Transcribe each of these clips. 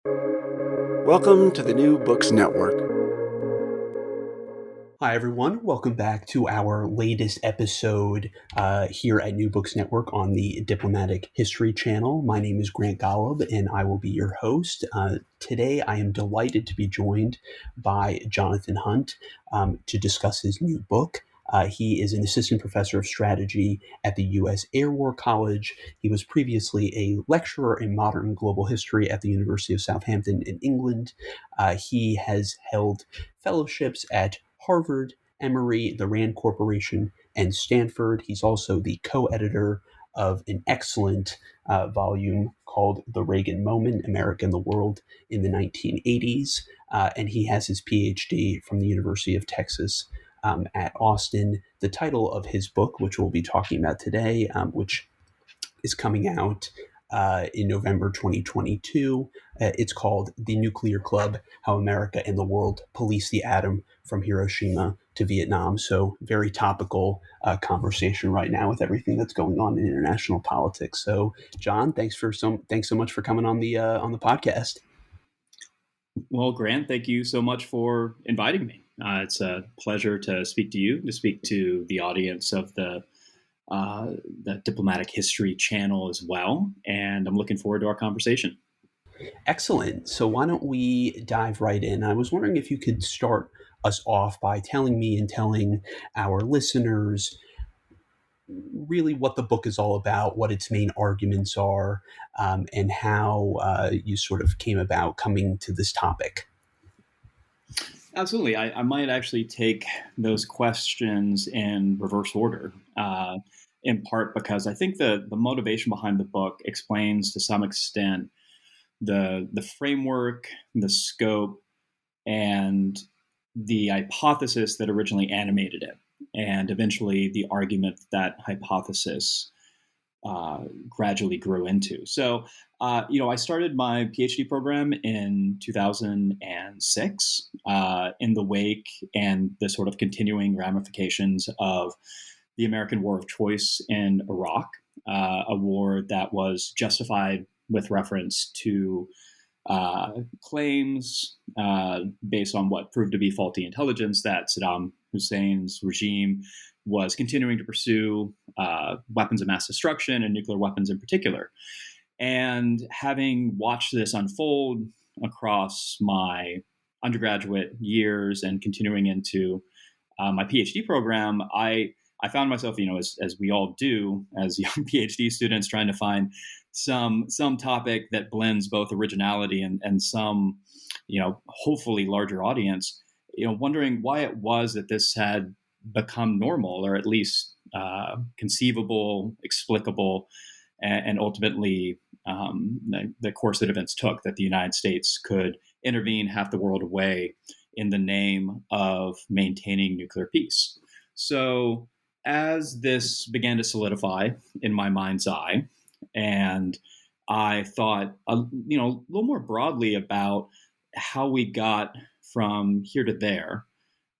Welcome to the New Books Network. Hi, everyone. Welcome back to our latest episode here at New Books Network on the Diplomatic History channel. My name is Grant Golub, and I will be your host. Today, I am delighted to be joined by Jonathan Hunt to discuss his new book. He is an assistant professor of strategy at the U.S. Air War College. He was previously a lecturer in modern global history at the University of Southampton in England. He has held fellowships at Harvard, Emory, the Rand Corporation, and Stanford. He's also the co-editor of an excellent volume called The Reagan Moment, America and the World in the 1980s. And he has his PhD from the University of Texas at Austin. The title of his book, which we'll be talking about today, which is coming out in November 2022. It's called The Nuclear Club, How America and the World Police the Atom from Hiroshima to Vietnam. So very topical conversation right now with everything that's going on in international politics. So John, thanks so much for coming on the podcast. Well, Grant, thank you so much for inviting me. It's a pleasure to speak to you, to speak to the audience of the Diplomatic History channel as well. And I'm looking forward to our conversation. Excellent. So why don't we dive right in? I was wondering if you could start us off by telling me and telling our listeners really what the book is all about, what its main arguments are, and how you sort of came about coming to this topic. Absolutely. I might actually take those questions in reverse order, in part because I think the motivation behind the book explains to some extent the framework, the scope, and the hypothesis that originally animated it, and eventually the argument that hypothesis gradually grew into. So, I started my PhD program in 2006 in the wake and the sort of continuing ramifications of the American war of choice in Iraq, a war that was justified with reference to claims based on what proved to be faulty intelligence that Saddam Hussein's regime was continuing to pursue weapons of mass destruction and nuclear weapons in particular. And having watched this unfold across my undergraduate years and continuing into my PhD program, I found myself, as we all do as young PhD students, trying to find some topic that blends both originality and some, hopefully larger audience, wondering why it was that this had become normal, or at least conceivable, explicable, and ultimately the course that events took, that the United States could intervene half the world away in the name of maintaining nuclear peace. So as this began to solidify in my mind's eye, and I thought a little more broadly about how we got from here to there,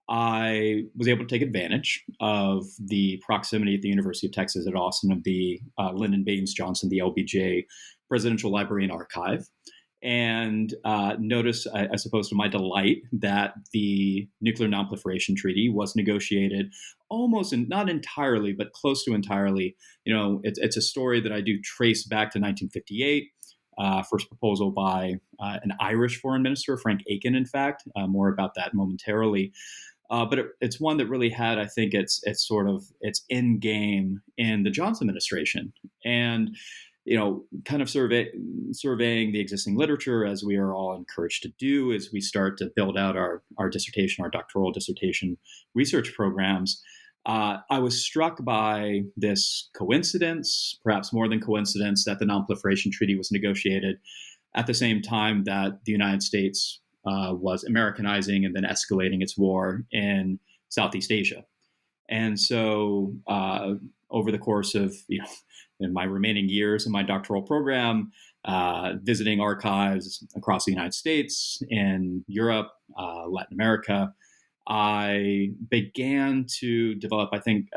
I was able to take advantage of the proximity at the University of Texas at Austin of the Lyndon Baines Johnson, the LBJ Presidential Library and Archive, and notice, I suppose to my delight, that the Nuclear Nonproliferation Treaty was negotiated almost, not entirely, but close to entirely. It's a story that I do trace back to 1958. First proposal by an Irish foreign minister, Frank Aiken, in fact. More about that momentarily. But it's one that really had, I think, its end game in the Johnson administration. And kind of surveying the existing literature, as we are all encouraged to do as we start to build out our dissertation, our doctoral dissertation research programs. I was struck by this coincidence, perhaps more than coincidence, that the Non-Proliferation Treaty was negotiated at the same time that the United States was Americanizing and then escalating its war in Southeast Asia. And so over the course of, in my remaining years in my doctoral program, visiting archives across the United States, in Europe, Latin America, I began to develop, I think,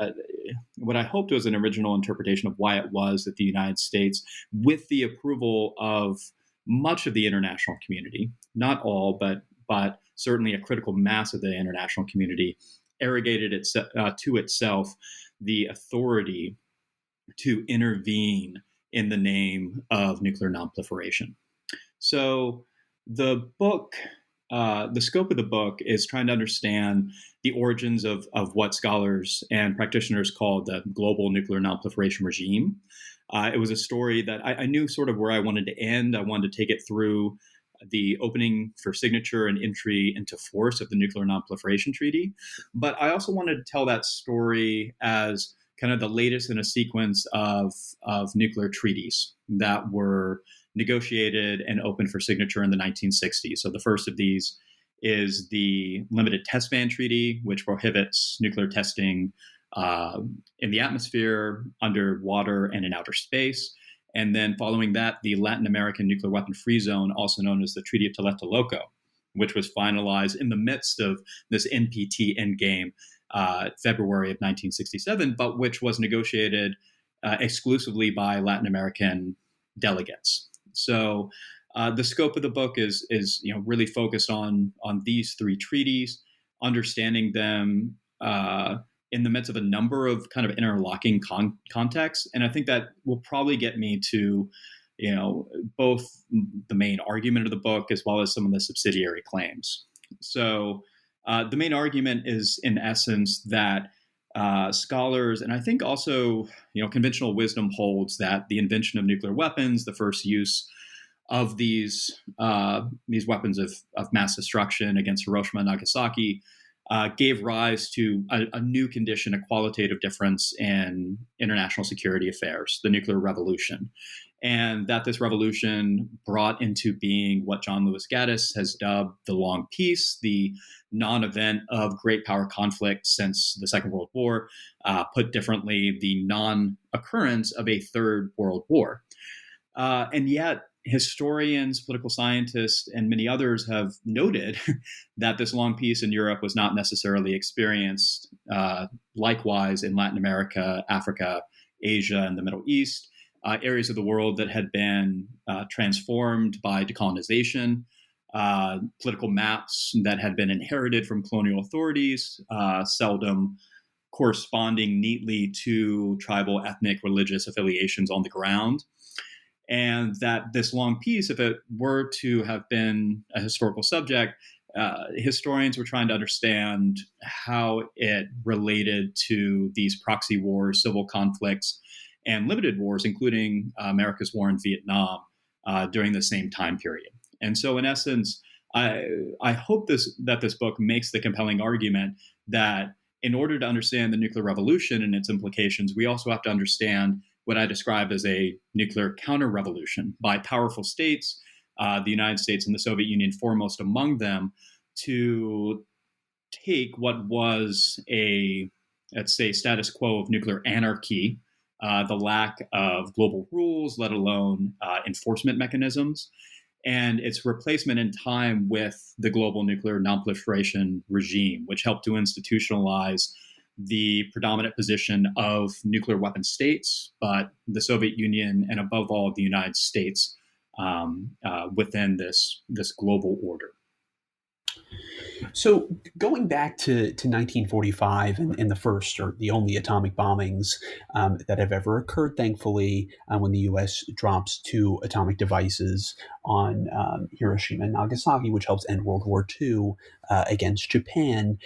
what I hoped was an original interpretation of why it was that the United States, with the approval of much of the international community, not all, but certainly a critical mass of the international community, arrogated to itself the authority to intervene in the name of nuclear nonproliferation. So the book, the scope of the book is trying to understand the origins of what scholars and practitioners call the global nuclear nonproliferation regime. It was a story that I knew sort of where I wanted to end. I wanted to take it through the opening for signature and entry into force of the Nuclear Nonproliferation Treaty. But I also wanted to tell that story as kind of the latest in a sequence of nuclear treaties that were negotiated and opened for signature in the 1960s. So the first of these is the Limited Test Ban Treaty, which prohibits nuclear testing in the atmosphere, underwater, and in outer space. And then following that, the Latin American Nuclear Weapon Free Zone, also known as the Treaty of Tlatelolco, which was finalized in the midst of this NPT endgame, February of 1967, but which was negotiated exclusively by Latin American delegates. So the scope of the book is really focused on these three treaties, understanding them in the midst of a number of kind of interlocking contexts. And I think that will probably get me to, both the main argument of the book as well as some of the subsidiary claims. So the main argument is, in essence, that scholars, and I think also, conventional wisdom holds that the invention of nuclear weapons, the first use of these weapons of mass destruction against Hiroshima and Nagasaki, gave rise to a new condition, a qualitative difference in international security affairs, the nuclear revolution. And that this revolution brought into being what John Lewis Gaddis has dubbed the long peace, the non-event of great power conflict since the Second World War, put differently, the non-occurrence of a third world war. And yet, historians, political scientists, and many others have noted that this long peace in Europe was not necessarily experienced likewise in Latin America, Africa, Asia, and the Middle East, areas of the world that had been transformed by decolonization, political maps that had been inherited from colonial authorities, seldom corresponding neatly to tribal, ethnic, religious affiliations on the ground. And that this long peace, if it were to have been a historical subject, historians were trying to understand how it related to these proxy wars, civil conflicts, and limited wars, including America's war in Vietnam during the same time period. And so, in essence, I hope that this book makes the compelling argument that in order to understand the nuclear revolution and its implications, we also have to understand what I describe as a nuclear counter-revolution by powerful states, the United States and the Soviet Union foremost among them, to take what was a, let's say, status quo of nuclear anarchy, the lack of global rules, let alone enforcement mechanisms, and its replacement in time with the global nuclear nonproliferation regime, which helped to institutionalize the predominant position of nuclear weapon states, but the Soviet Union and above all the United States within this global order. So going back to 1945 and the first or the only atomic bombings that have ever occurred, thankfully, when the U.S. drops 2 atomic devices on Hiroshima and Nagasaki, which helps end World War II against Japan.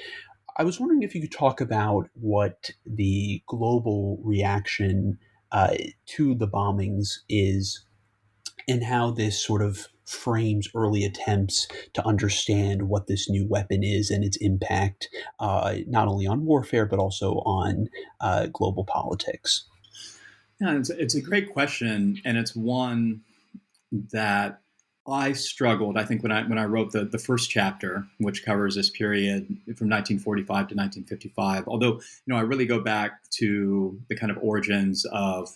I was wondering if you could talk about what the global reaction to the bombings is and how this sort of frames early attempts to understand what this new weapon is and its impact, not only on warfare, but also on global politics. Yeah, it's a great question, and it's one that I struggled. I think when I wrote the first chapter, which covers this period from 1945 to 1955, although I really go back to the kind of origins of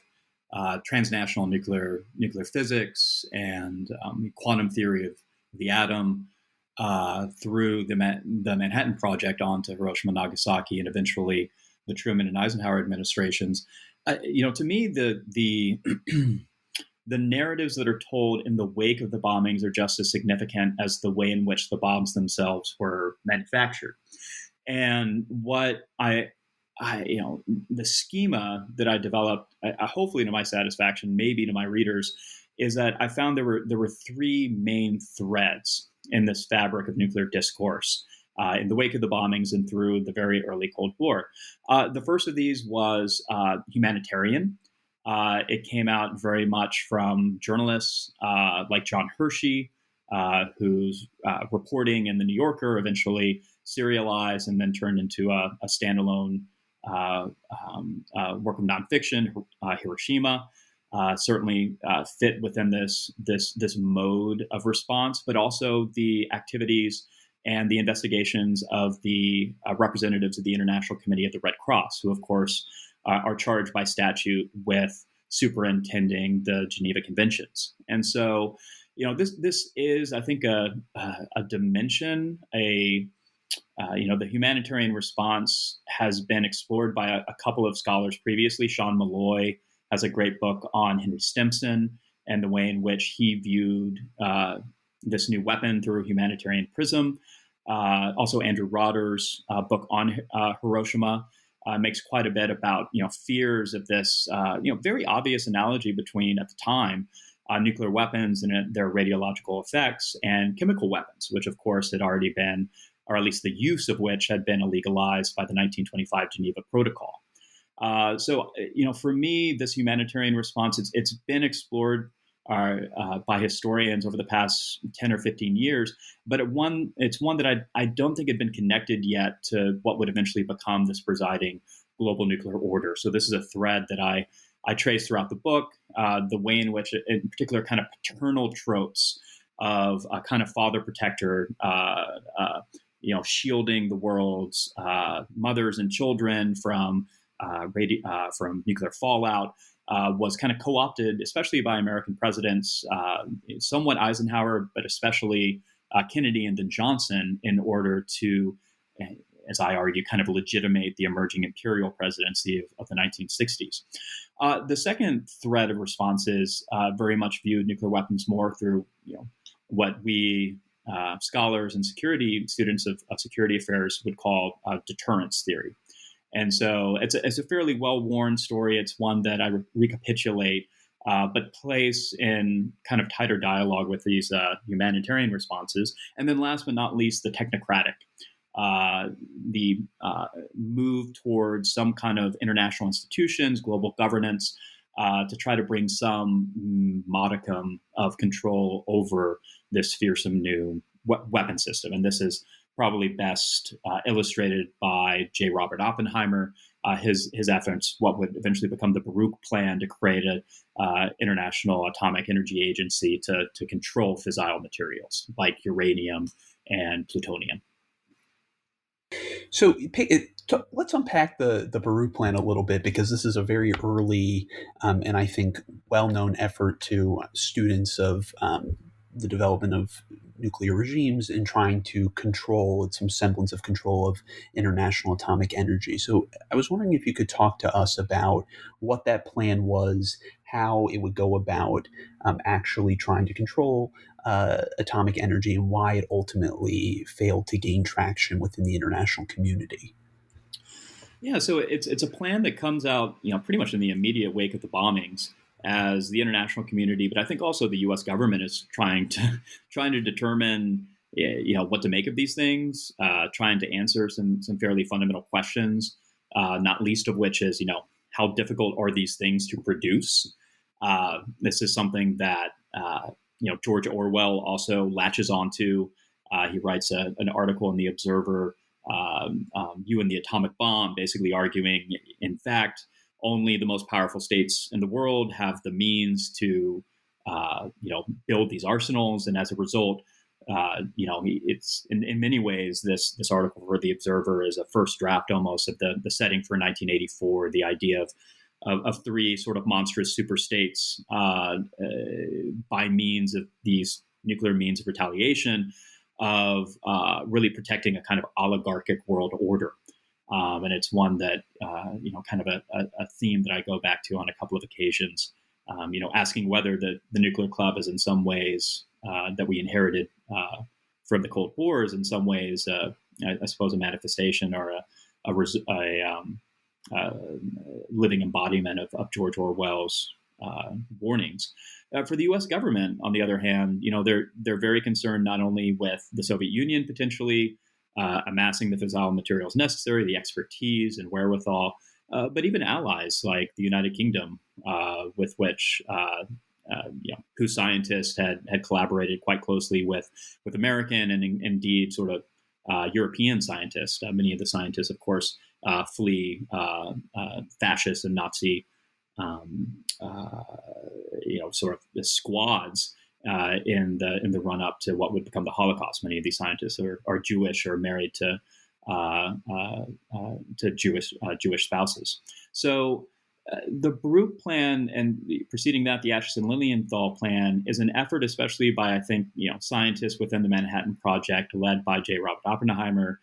transnational nuclear physics and quantum theory of the atom through the Manhattan Project onto Hiroshima, Nagasaki, and eventually the Truman and Eisenhower administrations. To me, the the narratives that are told in the wake of the bombings are just as significant as the way in which the bombs themselves were manufactured. And what the schema that I developed, hopefully to my satisfaction, maybe to my readers, is that I found there were three main threads in this fabric of nuclear discourse in the wake of the bombings and through the very early Cold War. The first of these was humanitarian. It came out very much from journalists like John Hershey, whose reporting in the New Yorker eventually serialized and then turned into a standalone work of nonfiction. Hiroshima certainly fit within this mode of response, but also the activities and the investigations of the representatives of the International Committee of the Red Cross, who, of course, are charged by statute with superintending the Geneva Conventions. And so, this is, I think, a dimension, the humanitarian response has been explored by a couple of scholars previously. Sean Malloy has a great book on Henry Stimson and the way in which he viewed this new weapon through a humanitarian prism. Also, Andrew Rotter's book on Hiroshima makes quite a bit about fears of this very obvious analogy between, at the time, nuclear weapons and their radiological effects and chemical weapons, which of course had already been, or at least the use of which had been illegalized by the 1925 Geneva Protocol. So for me, this humanitarian response, it's been explored by historians over the past 10 or 15 years, but it's one that I don't think had been connected yet to what would eventually become this presiding global nuclear order. So this is a thread that I trace throughout the book, the way in which, in particular, kind of paternal tropes of a kind of father protector, shielding the world's mothers and children from nuclear fallout, was kind of co-opted, especially by American presidents, somewhat Eisenhower, but especially Kennedy and then Johnson, in order to, as I argue, kind of legitimate the emerging imperial presidency of the 1960s. The second thread of responses very much viewed nuclear weapons more through, what we scholars and security students of security affairs would call deterrence theory. And so it's a fairly well-worn story. It's one that I recapitulate, but place in kind of tighter dialogue with these humanitarian responses. And then last but not least, the technocratic, the move towards some kind of international institutions, global governance, to try to bring some modicum of control over this fearsome new weapon system. And this is probably best illustrated by J. Robert Oppenheimer, his efforts, what would eventually become the Baruch Plan, to create an international atomic energy agency to control fissile materials like uranium and plutonium. So let's unpack the Baruch Plan a little bit, because this is a very early and I think well-known effort to students of the development of nuclear regimes in trying to control some semblance of control of international atomic energy. So I was wondering if you could talk to us about what that plan was, how it would go about actually trying to control atomic energy, and why it ultimately failed to gain traction within the international community. Yeah, so it's a plan that comes out, pretty much in the immediate wake of the bombings, as the international community, but I think also the U.S. government is trying to determine, what to make of these things, trying to answer some fairly fundamental questions, not least of which is, how difficult are these things to produce? This is something that George Orwell also latches onto. He writes an article in the Observer, "You and the Atomic Bomb," basically arguing, in fact, only the most powerful states in the world have the means to, build these arsenals, and as a result, it's in many ways this article for the Observer is a first draft almost of the setting for 1984, the idea of three sort of monstrous super states by means of these nuclear means of retaliation, of really protecting a kind of oligarchic world order. And it's one that, kind of a theme that I go back to on a couple of occasions asking whether the nuclear club is in some ways that we inherited from the Cold War is in some ways, I suppose, a manifestation or a living embodiment of George Orwell's warnings. For the U.S. government, on the other hand, they're very concerned not only with the Soviet Union potentially amassing the fissile materials necessary, the expertise and wherewithal, but even allies like the United Kingdom, with which whose scientists had collaborated quite closely with American and indeed sort of European scientists. Many of the scientists, of course, flee fascist and Nazi, sort of the squads in the run up to what would become the Holocaust. Many of these scientists are Jewish or married to Jewish spouses. So the Baruch plan and preceding that, the Acheson-Lilienthal plan is an effort, especially by, I think, scientists within the Manhattan Project, led by J. Robert Oppenheimer,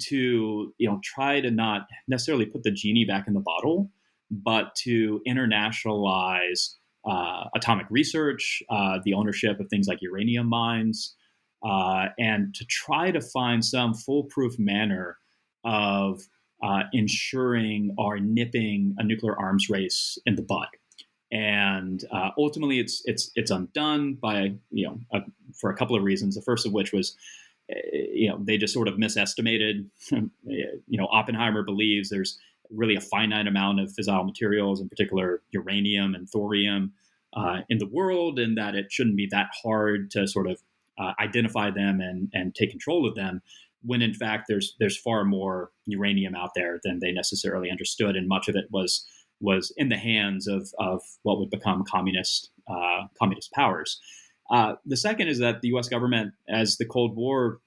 to try to not necessarily put the genie back in the bottle, but to internationalize atomic research, the ownership of things like uranium mines, and to try to find some foolproof manner of ensuring or nipping a nuclear arms race in the bud. And ultimately, it's undone by for a couple of reasons. The first of which was they just sort of misestimated. Oppenheimer believes there's really a finite amount of fissile materials, in particular uranium and thorium, in the world, and that it shouldn't be that hard to sort of identify them and take control of them, when in fact there's far more uranium out there than they necessarily understood, and much of it was in the hands of what would become communist powers. The second is that the U.S. government, as the Cold War,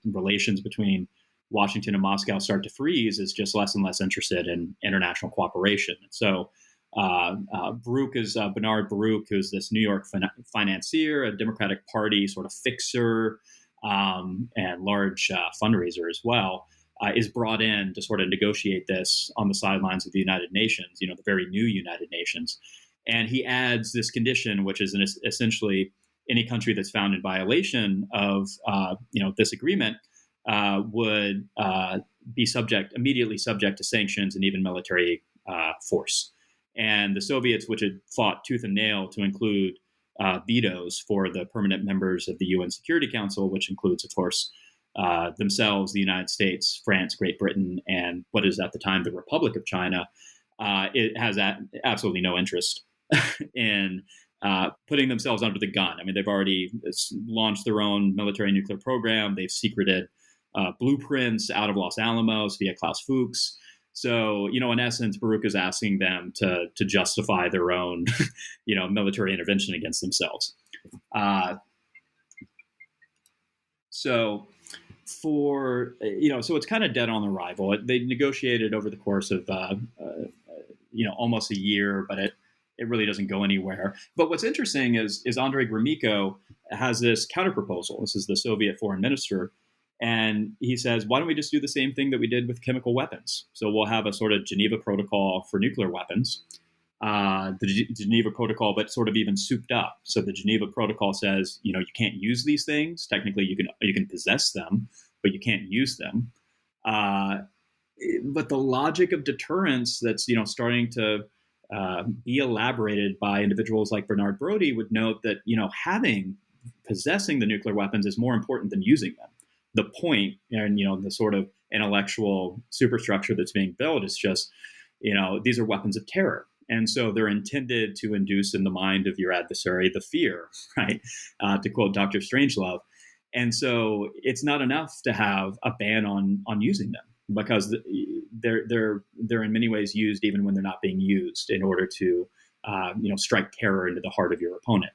relations between Washington and Moscow start to freeze, is just less and less interested in international cooperation. So Baruch is Bernard Baruch, who's this New York financier, a Democratic Party sort of fixer, and large fundraiser as well, is brought in to sort of negotiate this on the sidelines of the United Nations, the very new United Nations. And he adds this condition, which is essentially any country that's found in violation of this agreement would be immediately subject to sanctions and even military force. And the Soviets, which had fought tooth and nail to include vetoes for the permanent members of the UN Security Council, which includes, of course, themselves, the United States, France, Great Britain, and what is at the time the Republic of China, it has absolutely no interest in putting themselves under the gun. I mean, they've already launched their own military nuclear program. They've secreted blueprints out of Los Alamos via Klaus Fuchs. So, in essence, Baruch is asking them to justify their own, military intervention against themselves. So it's kind of dead on arrival. They negotiated over the course of, almost a year, but it really doesn't go anywhere. But what's interesting is Andrei Gromyko has this counterproposal. This is the Soviet foreign minister. And he says, why don't we just do the same thing that we did with chemical weapons? So we'll have a sort of Geneva Protocol for nuclear weapons, the Geneva Protocol, but sort of even souped up. So the Geneva Protocol says, you can't use these things. Technically, you can possess them, but you can't use them. But the logic of deterrence that's starting to be elaborated by individuals like Bernard Brody would note that possessing the nuclear weapons is more important than using them. The point, and the sort of intellectual superstructure that's being built is just, these are weapons of terror, and so they're intended to induce in the mind of your adversary the fear, right? To quote Dr. Strangelove, and so it's not enough to have a ban on using them, because they're in many ways used even when they're not being used in order to strike terror into the heart of your opponent.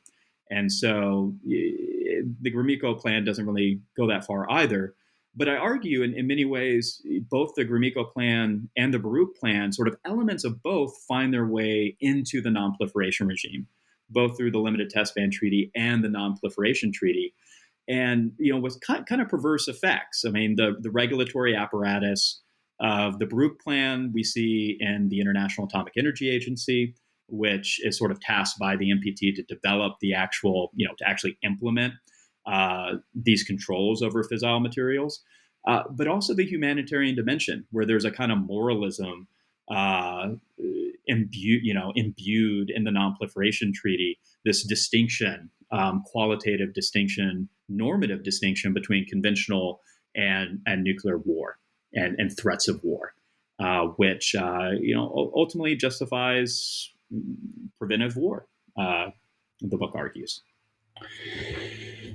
And so the Gromyko plan doesn't really go that far either. But I argue in many ways, both the Gromyko plan and the Baruch plan, sort of elements of both, find their way into the non-proliferation regime, both through the Limited Test Ban Treaty and the Non-Proliferation Treaty. And, with kind of perverse effects. I mean, the regulatory apparatus of the Baruch plan we see in the International Atomic Energy Agency. which is sort of tasked by the NPT to develop the actual, to actually implement these controls over fissile materials, but also the humanitarian dimension, where there's a kind of moralism imbued in the Non-Proliferation Treaty, this distinction, qualitative distinction, normative distinction between conventional and nuclear war and threats of war, which ultimately justifies preventive war. The book argues.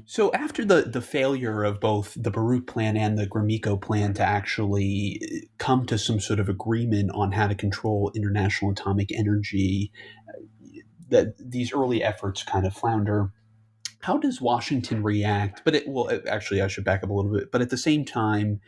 So after the failure of both the Baruch Plan and the Gromyko Plan to actually come to some sort of agreement on how to control international atomic energy, that these early efforts kind of flounder. How does Washington react? Actually, I should back up a little bit. But at the same time,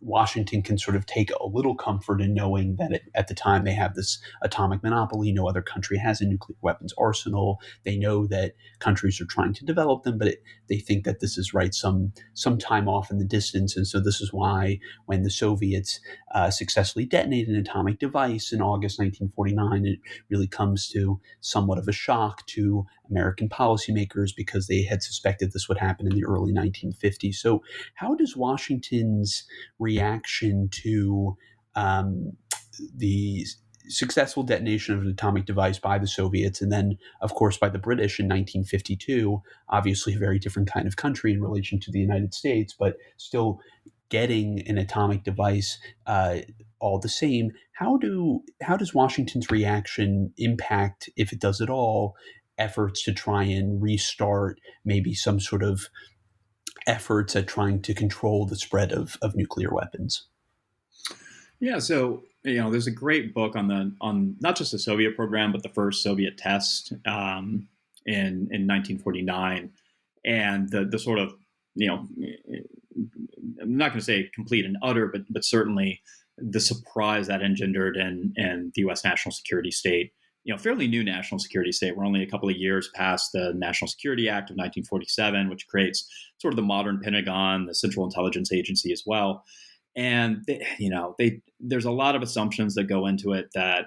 Washington can sort of take a little comfort in knowing that at the time they have this atomic monopoly. No other country has a nuclear weapons arsenal. They know that countries are trying to develop them, but they think that this is some time off in the distance. And so this is why when the Soviets successfully detonated an atomic device in August 1949, it really comes to somewhat of a shock to American policymakers because they had suspected this would happen in the early 1950s. So how does Washington's reaction to the successful detonation of an atomic device by the Soviets and then, of course, by the British in 1952, obviously a very different kind of country in relation to the United States, but still getting an atomic device all the same. How does Washington's reaction impact, if it does at all, efforts to try and restart maybe some sort of efforts at trying to control the spread of nuclear weapons? Yeah, so there's a great book on not just the Soviet program, but the first Soviet test in 1949, and the sort of I'm not going to say complete and utter, but certainly the surprise that engendered in the U.S. national security state. Fairly new national security state. We're only a couple of years past the National Security Act of 1947, which creates sort of the modern Pentagon, the Central Intelligence Agency as well. And there's a lot of assumptions that go into it that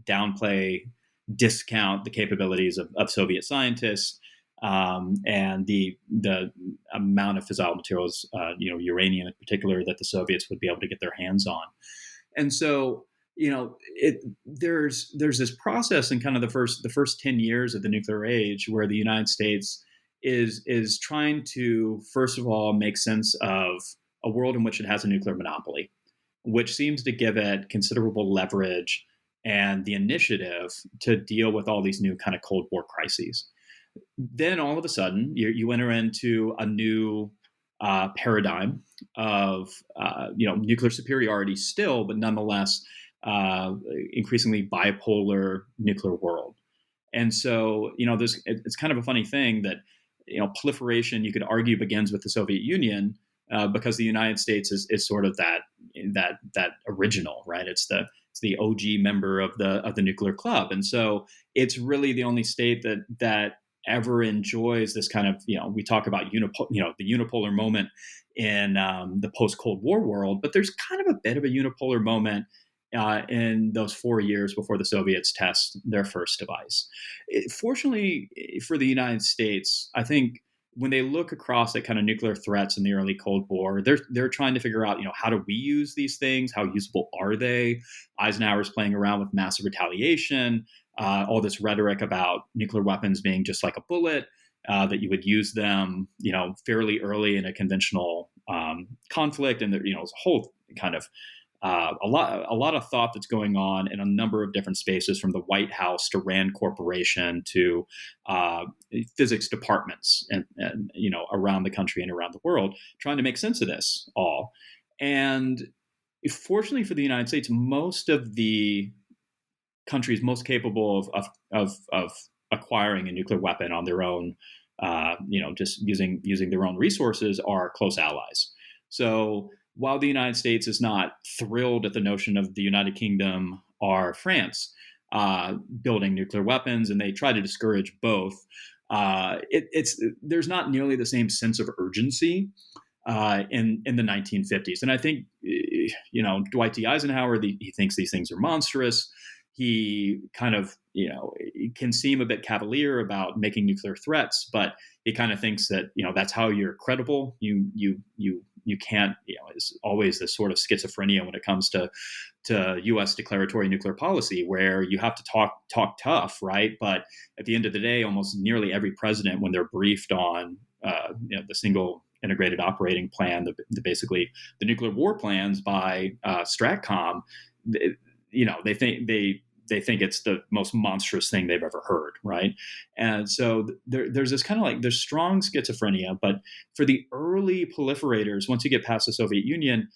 downplay, discount the capabilities of Soviet scientists and the amount of fissile materials, uranium in particular, that the Soviets would be able to get their hands on. And so there's this process in kind of the first 10 years of the nuclear age where the United States is trying to, first of all, make sense of a world in which it has a nuclear monopoly, which seems to give it considerable leverage and the initiative to deal with all these new kind of Cold War crises. Then all of a sudden, you enter into a new paradigm of nuclear superiority still, but nonetheless increasingly bipolar nuclear world. And so, it's kind of a funny thing that, proliferation, you could argue, begins with the Soviet Union because the United States is sort of that original, right? It's the OG member of the nuclear club. And so it's really the only state that ever enjoys this kind of, we talk about the unipolar moment in the post-Cold War world, but there's kind of a bit of a unipolar moment in those 4 years before the Soviets test their first device. Fortunately for the United States, I think when they look across at kind of nuclear threats in the early Cold War, they're trying to figure out, how do we use these things? How usable are they? Eisenhower's playing around with massive retaliation, all this rhetoric about nuclear weapons being just like a bullet, that you would use them, fairly early in a conventional conflict, and there's a whole kind of a lot of thought that's going on in a number of different spaces, from the White House to Rand Corporation to physics departments and around the country and around the world, trying to make sense of this all. And fortunately for the United States, most of the countries most capable of acquiring a nuclear weapon on their own, just using their own resources, are close allies. So while the United States is not thrilled at the notion of the United Kingdom or France building nuclear weapons, and they try to discourage both, there's not nearly the same sense of urgency in the 1950s. And I think, Dwight D. Eisenhower, he thinks these things are monstrous. he kind of, can seem a bit cavalier about making nuclear threats, but he kind of thinks that, that's how you're credible. You can't, it's always this sort of schizophrenia when it comes to U.S. declaratory nuclear policy, where you have to talk tough, right? But at the end of the day, almost nearly every president, when they're briefed on the single integrated operating plan, basically the nuclear war plans by Stratcom, they think it's the most monstrous thing they've ever heard, right? And so there's this kind of like, there's strong schizophrenia, but for the early proliferators, once you get past the Soviet Union,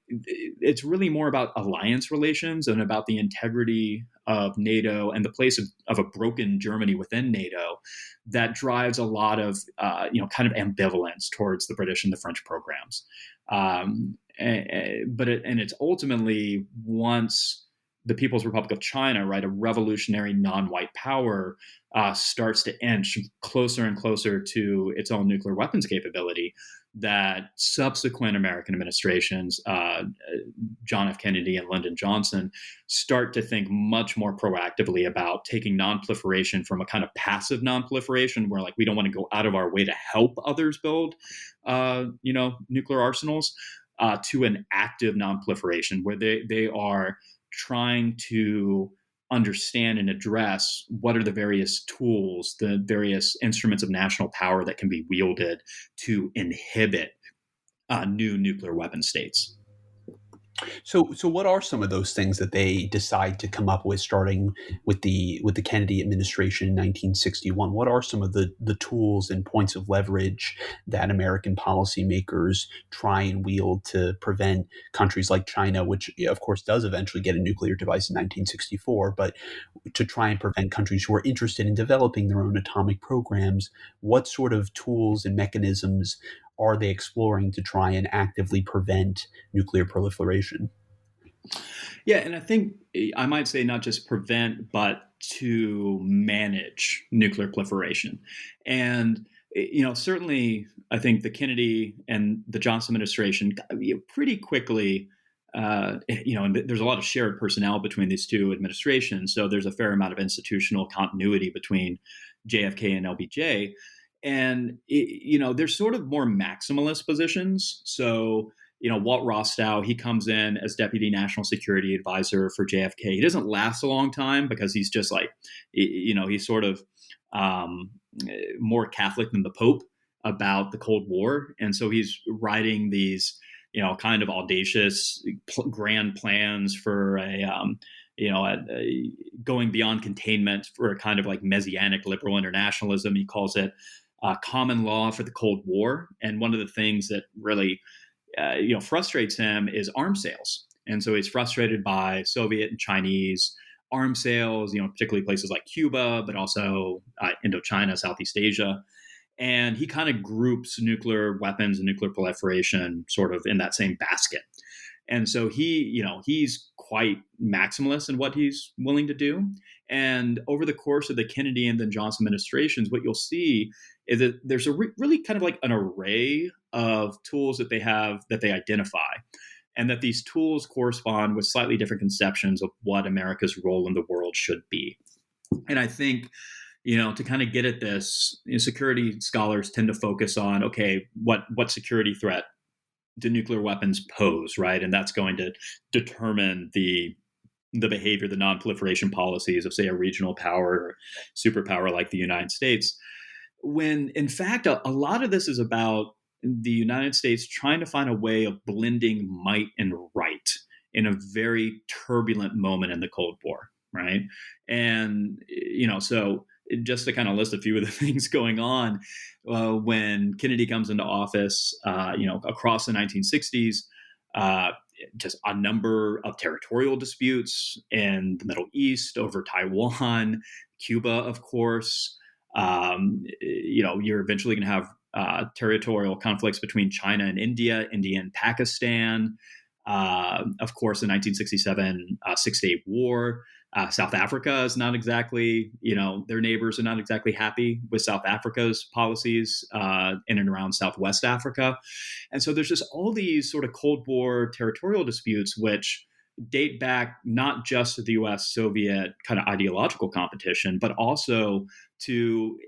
it's really more about alliance relations and about the integrity of NATO and the place of a broken Germany within NATO that drives a lot of, kind of ambivalence towards the British and the French programs. But it's ultimately, once the People's Republic of China, right, a revolutionary non-white power, starts to inch closer and closer to its own nuclear weapons capability, that subsequent American administrations, John F. Kennedy and Lyndon Johnson, start to think much more proactively about taking non-proliferation from a kind of passive non-proliferation, where we don't want to go out of our way to help others build, nuclear arsenals, to an active non-proliferation, where they are trying to understand and address what are the various tools, the various instruments of national power that can be wielded to inhibit new nuclear weapon states. So what are some of those things that they decide to come up with, starting with the Kennedy administration in 1961? What are some of the tools and points of leverage that American policymakers try and wield to prevent countries like China, which of course does eventually get a nuclear device in 1964, but to try and prevent countries who are interested in developing their own atomic programs? What sort of tools and mechanisms are they exploring to try and actively prevent nuclear proliferation? Yeah, and I think I might say not just prevent, but to manage nuclear proliferation. And certainly, I think the Kennedy and the Johnson administration pretty quickly, and there's a lot of shared personnel between these two administrations, so there's a fair amount of institutional continuity between JFK and LBJ. And, there's sort of more maximalist positions. So, Walt Rostow, he comes in as deputy national security advisor for JFK. He doesn't last a long time because he's just he's sort of more Catholic than the Pope about the Cold War. And so he's writing these, kind of audacious, grand plans for going beyond containment, for a kind of messianic liberal internationalism. He calls it common law for the Cold War. And one of the things that really, frustrates him is arms sales. And so he's frustrated by Soviet and Chinese arms sales, particularly places like Cuba, but also Indochina, Southeast Asia. And he kind of groups nuclear weapons and nuclear proliferation sort of in that same basket. And so he's quite maximalist in what he's willing to do. And over the course of the Kennedy and then Johnson administrations, what you'll see is that there's a really kind of an array of tools that they have, that they identify, and that these tools correspond with slightly different conceptions of what America's role in the world should be. And I think, to kind of get at this, security scholars tend to focus on, okay, what security threat do nuclear weapons pose, right? And that's going to determine the behavior, the non-proliferation policies of, say, a regional power or superpower like the United States. When, in fact, a lot of this is about the United States trying to find a way of blending might and right in a very turbulent moment in the Cold War, right? And, so just to kind of list a few of the things going on when Kennedy comes into office, across the 1960s, just a number of territorial disputes in the Middle East, over Taiwan, Cuba, of course. You're eventually going to have territorial conflicts between China and India, India and Pakistan. Of course, the 1967 Six-Day War. South Africa is not exactly, their neighbors are not exactly happy with South Africa's policies in and around Southwest Africa. And so there's just all these sort of Cold War territorial disputes, which date back not just to the US-Soviet kind of ideological competition, but also to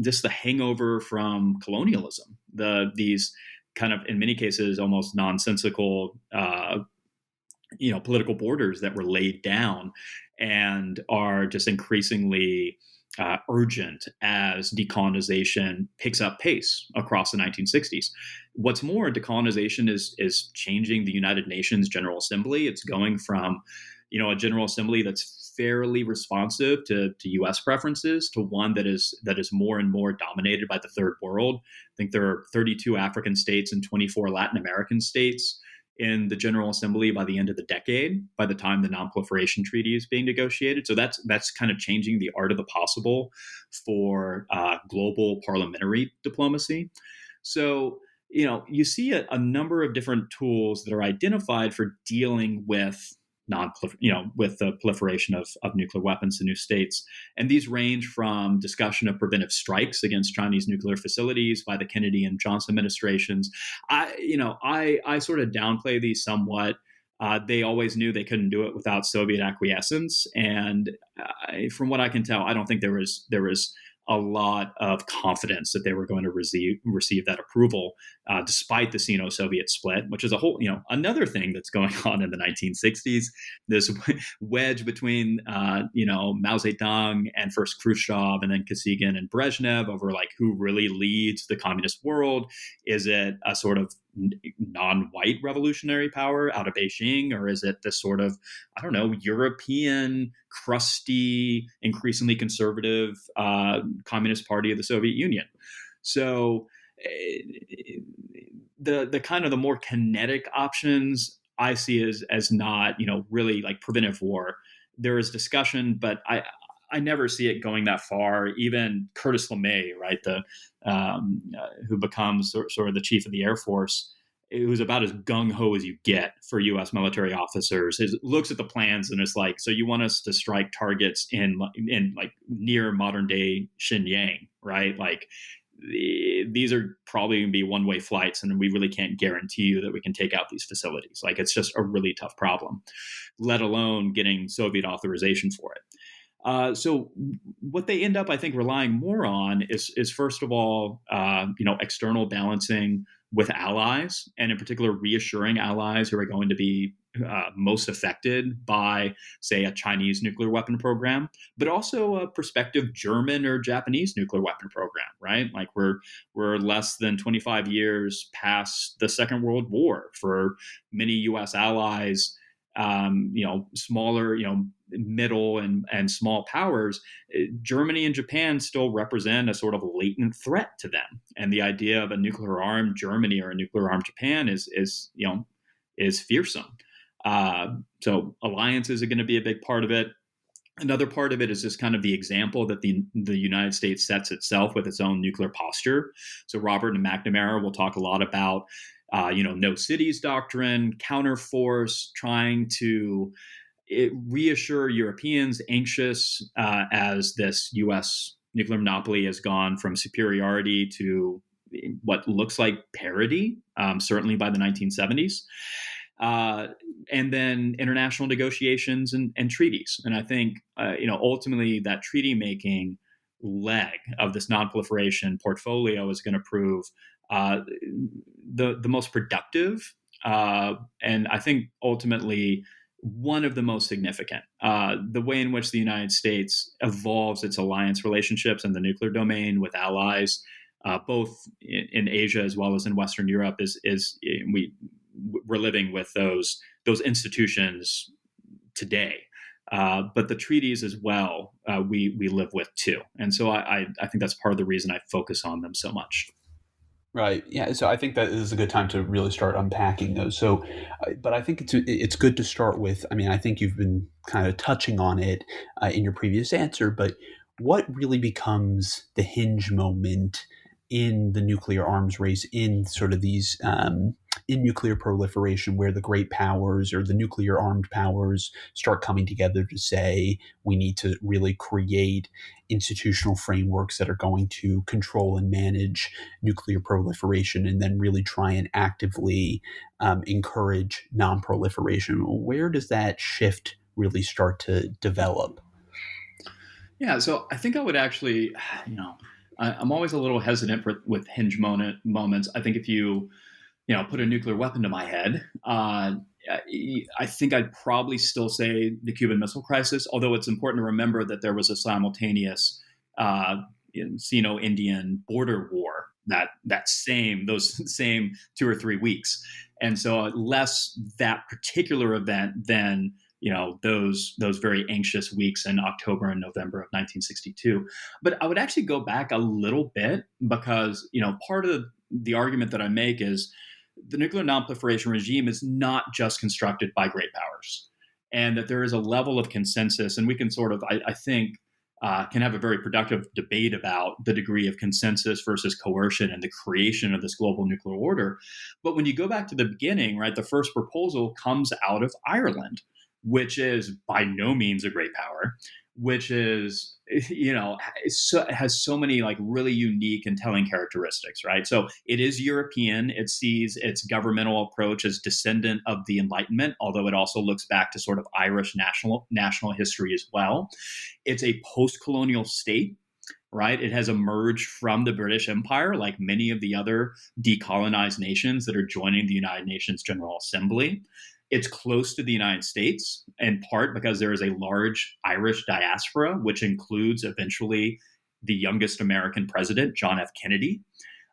just the hangover from colonialism. These kind of, in many cases, almost nonsensical, political borders that were laid down and are just increasingly urgent as decolonization picks up pace across the 1960s. What's more, decolonization is changing the United Nations General Assembly. It's going from, a General Assembly that's fairly responsive to U.S. preferences to one that is more and more dominated by the Third World. I think there are 32 African states and 24 Latin American states in the General Assembly by the end of the decade, by the time the Non-Proliferation Treaty is being negotiated. So that's kind of changing the art of the possible for global parliamentary diplomacy. So, you see a number of different tools that are identified for dealing with with the proliferation of nuclear weapons to new states. And these range from discussion of preventive strikes against Chinese nuclear facilities by the Kennedy and Johnson administrations. I sort of downplay these somewhat. They always knew they couldn't do it without Soviet acquiescence. And from what I can tell, I don't think there was a lot of confidence that they were going to receive that approval, despite the Sino-Soviet split, which is a whole, another thing that's going on in the 1960s. This wedge between, Mao Zedong and first Khrushchev and then Kosygin and Brezhnev over like who really leads the communist world. Is it a sort of non-white revolutionary power out of Beijing, or is it this sort of, European, crusty, increasingly conservative Communist Party of the Soviet Union? So the kind of the more kinetic options I see as not, really like preventive war. There is discussion, but I never see it going that far. Even Curtis LeMay, right, who becomes sort of the chief of the Air Force, it was about as gung-ho as you get for U.S. military officers. He looks at the plans and it's like, so you want us to strike targets in like near modern-day Xinjiang, right? Like these are probably going to be one-way flights, and we really can't guarantee you that we can take out these facilities. Like it's just a really tough problem, let alone getting Soviet authorization for it. So what they end up, I think, relying more on is first of all, external balancing with allies, and in particular, reassuring allies who are going to be most affected by, say, a Chinese nuclear weapon program, but also a prospective German or Japanese nuclear weapon program, right? Like we're less than 25 years past the Second World War. For many U.S. allies, smaller, middle and small powers, Germany and Japan still represent a sort of latent threat to them. And the idea of a nuclear armed Germany or a nuclear armed Japan is fearsome. So alliances are going to be a big part of it. Another part of it is just kind of the example that the United States sets itself with its own nuclear posture. So Robert and McNamara will talk a lot about no cities doctrine, counterforce, trying to reassure Europeans anxious as this U.S. nuclear monopoly has gone from superiority to what looks like parity, certainly by the 1970s. And then international negotiations and treaties. And I think, ultimately that treaty making leg of this non-proliferation portfolio is going to prove the most productive, and I think ultimately one of the most significant. The way in which the United States evolves its alliance relationships in the nuclear domain with allies, both in Asia as well as in Western Europe, we're living with those institutions today. But the treaties as well, we live with too. And so I think that's part of the reason I focus on them so much. Right. Yeah. So I think that is a good time to really start unpacking those. So, but I think it's good to start with. I mean, I think you've been kind of touching on it in your previous answer, but what really becomes the hinge moment in the nuclear arms race in sort of these in nuclear proliferation where the great powers or the nuclear armed powers start coming together to say we need to really create institutional frameworks that are going to control and manage nuclear proliferation and then really try and actively encourage non-proliferation. Where does that shift really start to develop? Yeah, so I think I would actually, I'm always a little hesitant with moments. I think if you put a nuclear weapon to my head, I think I'd probably still say the Cuban Missile Crisis, although it's important to remember that there was a simultaneous Sino-Indian border war those same 2 or 3 weeks. And so less that particular event than those very anxious weeks in October and November of 1962. But I would actually go back a little bit because part of the argument that I make is the nuclear nonproliferation regime is not just constructed by great powers, and that there is a level of consensus, and we can sort of, I think, can have a very productive debate about the degree of consensus versus coercion and the creation of this global nuclear order. But when you go back to the beginning, right, the first proposal comes out of Ireland, which is by no means a great power, which is, has so many like really unique and telling characteristics, right? So it is European. It sees its governmental approach as descendant of the Enlightenment, although it also looks back to sort of Irish national history as well. It's a post-colonial state, right? It has emerged from the British Empire, like many of the other decolonized nations that are joining the United Nations General Assembly. It's close to the United States, in part because there is a large Irish diaspora, which includes eventually the youngest American president, John F. Kennedy.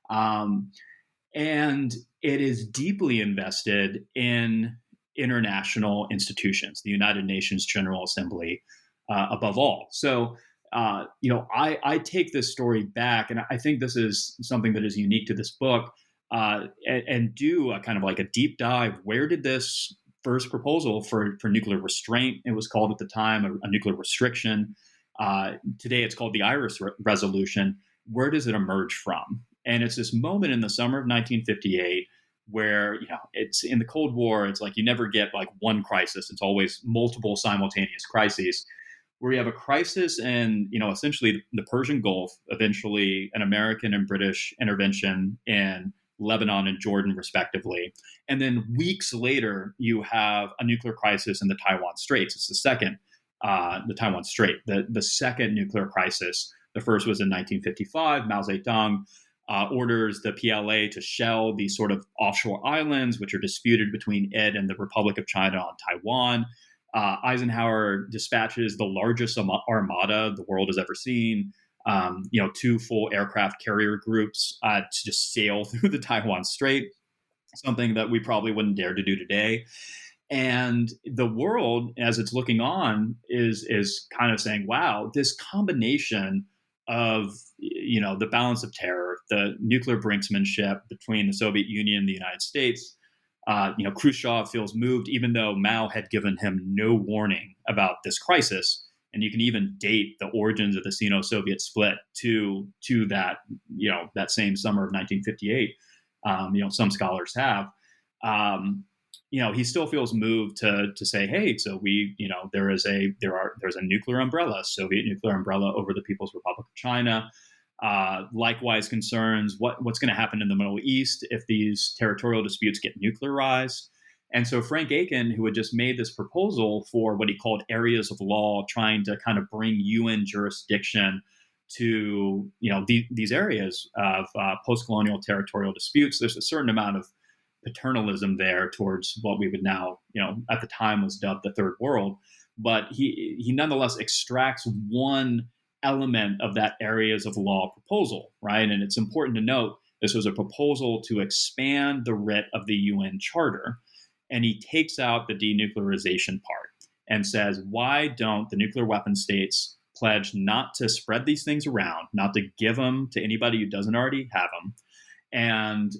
And it is deeply invested in international institutions, the United Nations General Assembly, above all. So, I take this story back, and I think this is something that is unique to this book, and do a kind of like a deep dive. Where did this first proposal for nuclear restraint, it was called at the time, a nuclear restriction. Today it's called the Irish Resolution. Where does it emerge from? And it's this moment in the summer of 1958 where, it's in the Cold War, it's like you never get like one crisis. It's always multiple simultaneous crises, where you have a crisis in, essentially the Persian Gulf, eventually an American and British intervention in Lebanon and Jordan, respectively. And then weeks later, you have a nuclear crisis in the Taiwan Straits. It's the Taiwan Strait, the second nuclear crisis. The first was in 1955. Mao Zedong orders the PLA to shell these sort of offshore islands, which are disputed between it and the Republic of China on Taiwan. Eisenhower dispatches the largest armada the world has ever seen. 2 full aircraft carrier groups to just sail through the Taiwan Strait, something that we probably wouldn't dare to do today. And the world, as it's looking on, is kind of saying, wow, this combination of, the balance of terror, the nuclear brinksmanship between the Soviet Union and the United States, Khrushchev feels moved, even though Mao had given him no warning about this crisis. And you can even date the origins of the Sino-Soviet split to that, that same summer of 1958. Some scholars have. He still feels moved to say, hey, so there's a nuclear umbrella, Soviet nuclear umbrella over the People's Republic of China. Likewise, concerns what's going to happen in the Middle East if these territorial disputes get nuclearized. And so Frank Aiken, who had just made this proposal for what he called areas of law, trying to kind of bring UN jurisdiction to these areas of post-colonial territorial disputes, there's a certain amount of paternalism there towards what we would now, at the time was dubbed the Third World. But he nonetheless extracts one element of that areas of law proposal, right? And it's important to note this was a proposal to expand the writ of the UN Charter. And he takes out the denuclearization part and says, why don't the nuclear weapon states pledge not to spread these things around, not to give them to anybody who doesn't already have them, and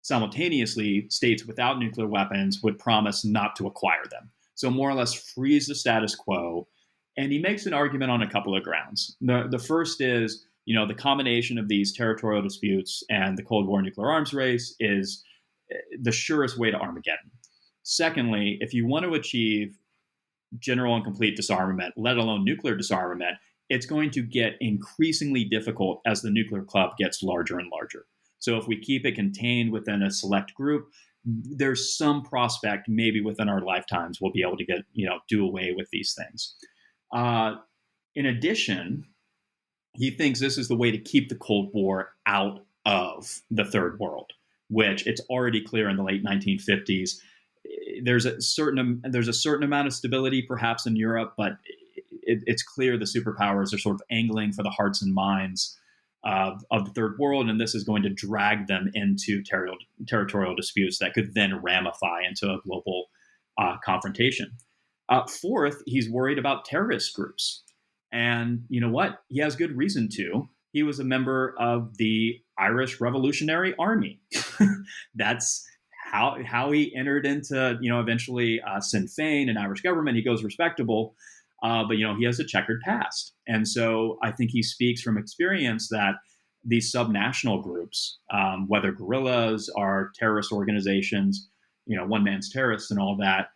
simultaneously, states without nuclear weapons would promise not to acquire them. So more or less freeze the status quo. And he makes an argument on a couple of grounds. The first is, the combination of these territorial disputes and the Cold War nuclear arms race is the surest way to Armageddon. Secondly, if you want to achieve general and complete disarmament, let alone nuclear disarmament, it's going to get increasingly difficult as the nuclear club gets larger and larger. So if we keep it contained within a select group, there's some prospect maybe within our lifetimes we'll be able to get, do away with these things. In addition, he thinks this is the way to keep the Cold War out of the third world, which it's already clear in the late 1950s. There's a certain amount of stability perhaps in Europe, but it's clear the superpowers are sort of angling for the hearts and minds of the third world, and this is going to drag them into territorial disputes that could then ramify into a global confrontation. Fourth, he's worried about terrorist groups. And you know what? He has good reason to. He was a member of the Irish Revolutionary Army. That's how he entered into, eventually Sinn Féin and Irish government. He goes respectable, but he has a checkered past. And so I think he speaks from experience that these subnational groups, whether guerrillas or terrorist organizations, one man's terrorists and all that,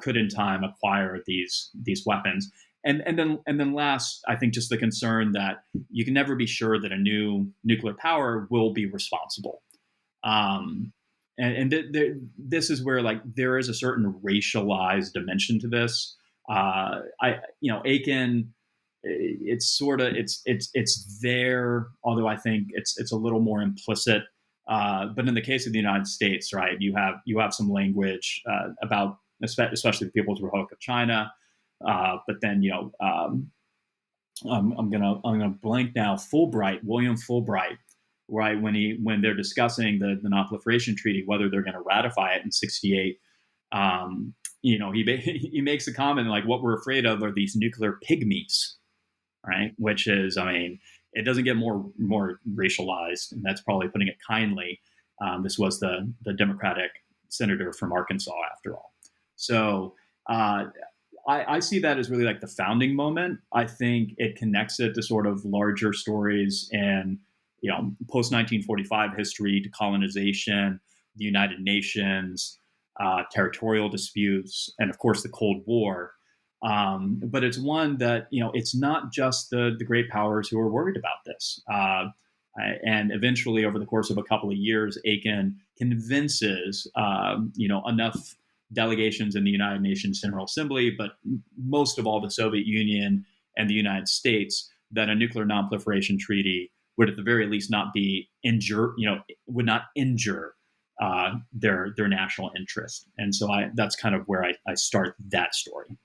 could in time acquire these weapons. And then last, I think just the concern that you can never be sure that a new nuclear power will be responsible. This is where there is a certain racialized dimension to this. Aiken, it's there, although I think it's a little more implicit. But in the case of the United States, right, you have some language about especially the People's Republic of China. But then, I'm gonna blank now. William Fulbright, right? When they're discussing the Non-Proliferation Treaty, whether they're going to ratify it in '68, he makes a comment like, "What we're afraid of are these nuclear pygmies," right? Which is, it doesn't get more racialized, and that's probably putting it kindly. This was the Democratic senator from Arkansas, after all. So. I see that as really like the founding moment. I think it connects it to sort of larger stories in, post 1945 history, decolonization, the United Nations, territorial disputes, and of course the Cold War. But it's one that, it's not just the great powers who are worried about this. And eventually, over the course of a couple of years, Aiken convinces, enough delegations in the United Nations General Assembly, but most of all the Soviet Union and the United States, that a nuclear non-proliferation treaty would at the very least not be would not injure their national interest. And so that's kind of where I start that story.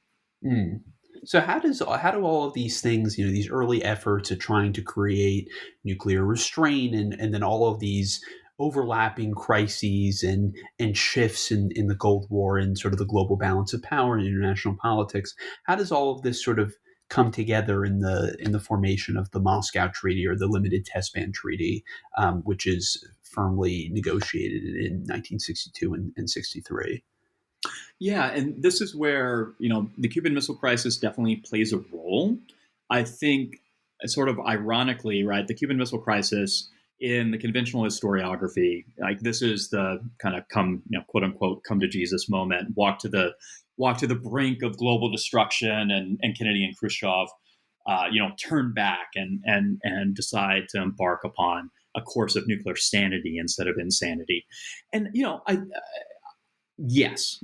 Mm. So how do all of these things, these early efforts at trying to create nuclear restraint and then all of these overlapping crises and shifts in the Cold War and sort of the global balance of power in international politics, how does all of this sort of come together in the formation of the Moscow Treaty or the Limited Test Ban Treaty, which is firmly negotiated in 1962 and 63? Yeah, and this is where, the Cuban Missile Crisis definitely plays a role. I think, sort of ironically, right, the Cuban Missile Crisis in the conventional historiography, this is the kind of quote unquote, come to Jesus moment, walk to the brink of global destruction, and Kennedy and Khrushchev, turn back and decide to embark upon a course of nuclear sanity instead of insanity. And, yes,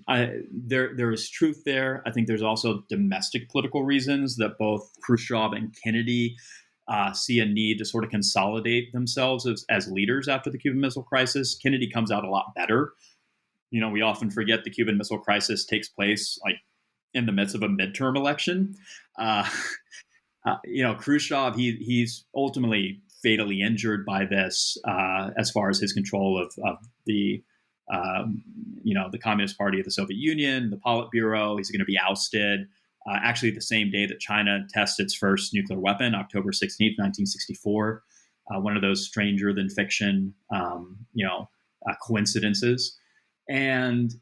there is truth there. I think there's also domestic political reasons that both Khrushchev and Kennedy see a need to sort of consolidate themselves as leaders after the Cuban Missile Crisis. Kennedy comes out a lot better. We often forget the Cuban Missile Crisis takes place in the midst of a midterm election. Khrushchev, he's ultimately fatally injured by this as far as his control of the the Communist Party of the Soviet Union, the Politburo. He's going to be ousted. Actually, the same day that China tests its first nuclear weapon, October 16th, 1964, one of those stranger than fiction, coincidences. And,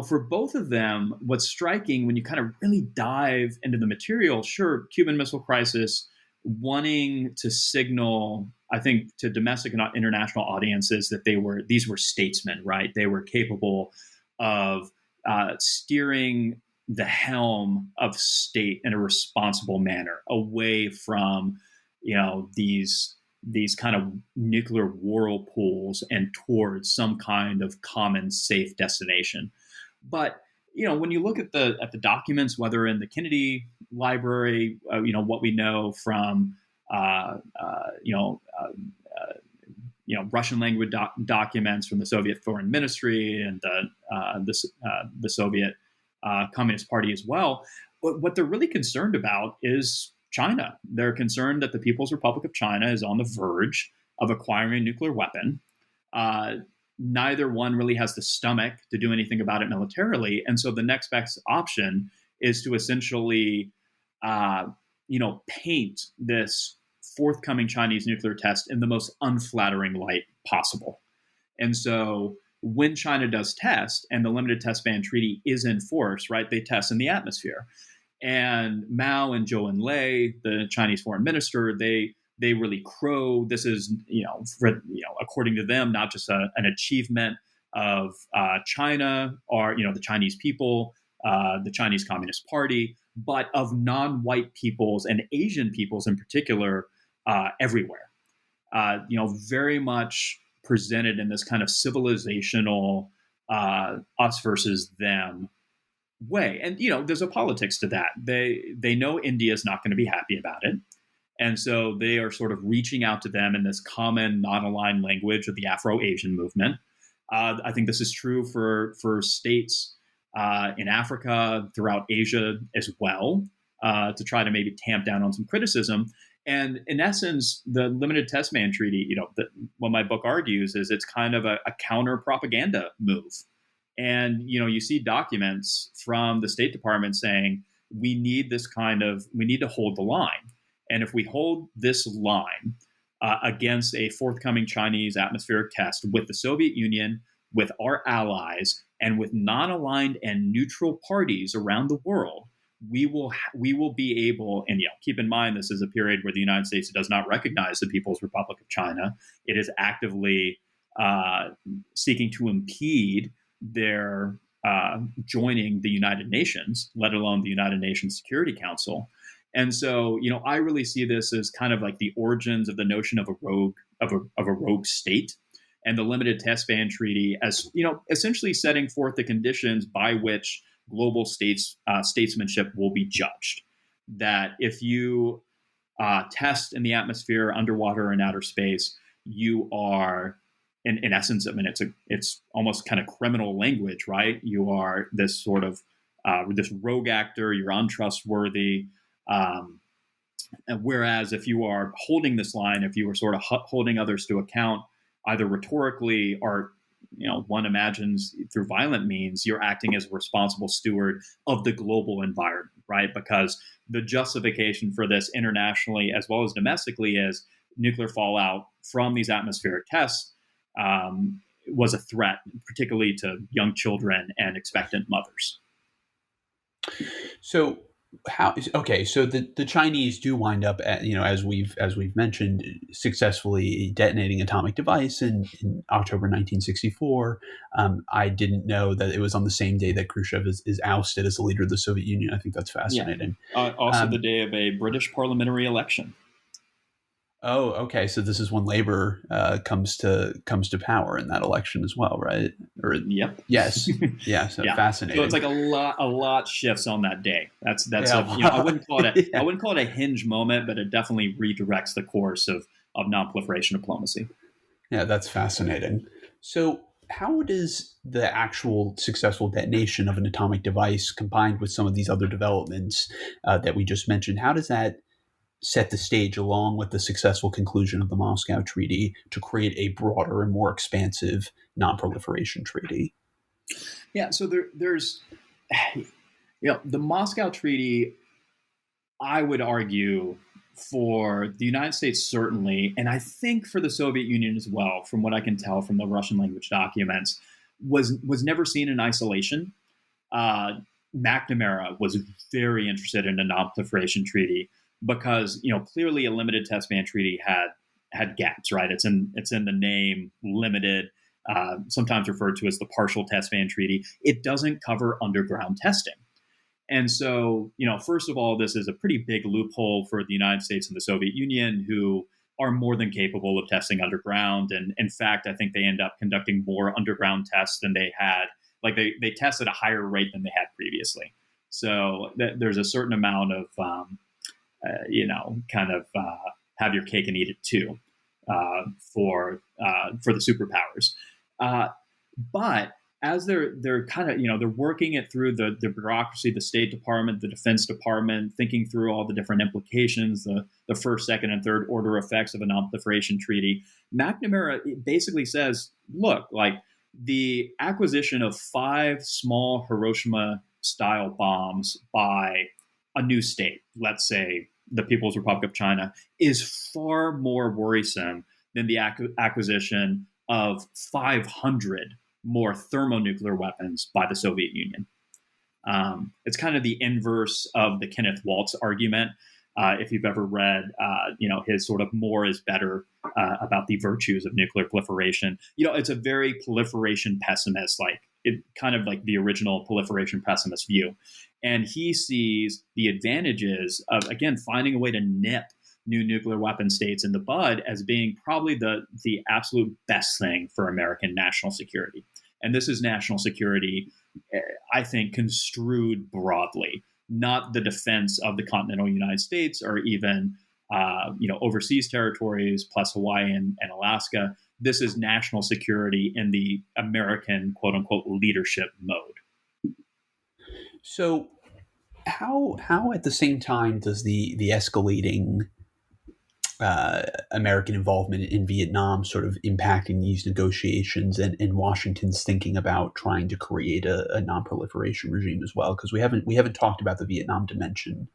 for both of them, what's striking when you kind of really dive into the material, sure, Cuban Missile Crisis wanting to signal, I think, to domestic and international audiences that these were statesmen, right? They were capable of steering the helm of state in a responsible manner, away from, these kind of nuclear whirlpools and towards some kind of common safe destination. But when you look at the documents, whether in the Kennedy Library, what we know from Russian language documents from the Soviet Foreign Ministry and the Soviet Communist Party as well, what they're really concerned about is China. They're concerned that the People's Republic of China is on the verge of acquiring a nuclear weapon. Neither one really has the stomach to do anything about it militarily. And so the next best option is to essentially, paint this forthcoming Chinese nuclear test in the most unflattering light possible. And so when China does test and the limited test ban treaty is in force, right, they test in the atmosphere. And Mao and Zhou Enlai, the Chinese foreign minister, they really crow. This is, according to them, not just an achievement of China or, the Chinese people, the Chinese Communist Party, but of non-white peoples and Asian peoples in particular everywhere. Very much presented in this kind of civilizational us versus them way. And, there's a politics to that. They know India is not going to be happy about it. And so they are sort of reaching out to them in this common non-aligned language of the Afro-Asian movement. I think this is true for states in Africa, throughout Asia as well, to try to maybe tamp down on some criticism. And in essence, the limited test ban treaty, what my book argues is it's kind of a counter propaganda move. And, you see documents from the State Department saying, we need to hold the line. And if we hold this line against a forthcoming Chinese atmospheric test with the Soviet Union, with our allies, and with non-aligned and neutral parties around the world, we will be able, and keep in mind, this is a period where the United States does not recognize the People's Republic of China. It is actively seeking to impede their joining the United Nations, let alone the United Nations Security Council. And so, I really see this as kind of like the origins of the notion of a rogue state, and the limited test ban treaty as, essentially setting forth the conditions by which global statesmanship will be judged. That if you test in the atmosphere, underwater, and outer space, you are, in essence, it's almost kind of criminal language, right? You are this sort of this rogue actor. You're untrustworthy. Whereas if you are holding this line, if you are sort of holding others to account, either rhetorically or, one imagines through violent means, you're acting as a responsible steward of the global environment, right? Because the justification for this internationally as well as domestically is nuclear fallout from these atmospheric tests was a threat, particularly to young children and expectant mothers. So so the Chinese do wind up at, as we've mentioned, successfully detonating an atomic device in October 1964. I didn't know that it was on the same day that Khrushchev is ousted as the leader of the Soviet Union. I think that's fascinating. Yeah. Also the day of a British parliamentary election. Oh, okay. So this is when Labour comes to power in that election as well, right? Yep. Yes. Yeah. So yeah. Fascinating. So it's like a lot shifts on that day. I wouldn't call it a hinge moment, but it definitely redirects the course of non-proliferation diplomacy. Yeah, that's fascinating. So how does the actual successful detonation of an atomic device, combined with some of these other developments that we just mentioned, how does that set the stage, along with the successful conclusion of the Moscow Treaty, to create a broader and more expansive non-proliferation treaty? Yeah, so there's, the Moscow Treaty, I would argue, for the United States certainly, and I think for the Soviet Union as well, from what I can tell from the Russian language documents, was never seen in isolation. McNamara was very interested in a non-proliferation treaty, because clearly a limited test ban treaty had gaps, right? It's in the name, limited, sometimes referred to as the partial test ban treaty. It doesn't cover underground testing. And so, first of all, this is a pretty big loophole for the United States and the Soviet Union, who are more than capable of testing underground. And in fact, I think they end up conducting more underground tests than they had. Like they test at a higher rate than they had previously. So there's a certain amount of, have your cake and eat it too, for the superpowers. But as they're kind of, they're working it through the bureaucracy, the State Department, the Defense Department, thinking through all the different implications, the first, second, and third order effects of a non-proliferation treaty, McNamara basically says, look, like the acquisition of 5 small Hiroshima-style bombs by a new state, let's say the People's Republic of China, is far more worrisome than the acquisition of 500 more thermonuclear weapons by the Soviet Union. It's kind of the inverse of the Kenneth Waltz argument. If you've ever read, his sort of more is better about the virtues of nuclear proliferation, it's a very proliferation pessimist, kind of like the original proliferation pessimist view. And he sees the advantages of, again, finding a way to nip new nuclear weapon states in the bud as being probably the absolute best thing for American national security. And this is national security, I think, construed broadly, not the defense of the continental United States or even overseas territories plus Hawaii and Alaska. This is national security in the American, quote unquote, leadership mode. So how at the same time does the escalating American involvement in Vietnam sort of impacting these negotiations and Washington's thinking about trying to create a non-proliferation regime as well? Because we haven't talked about the Vietnam dimension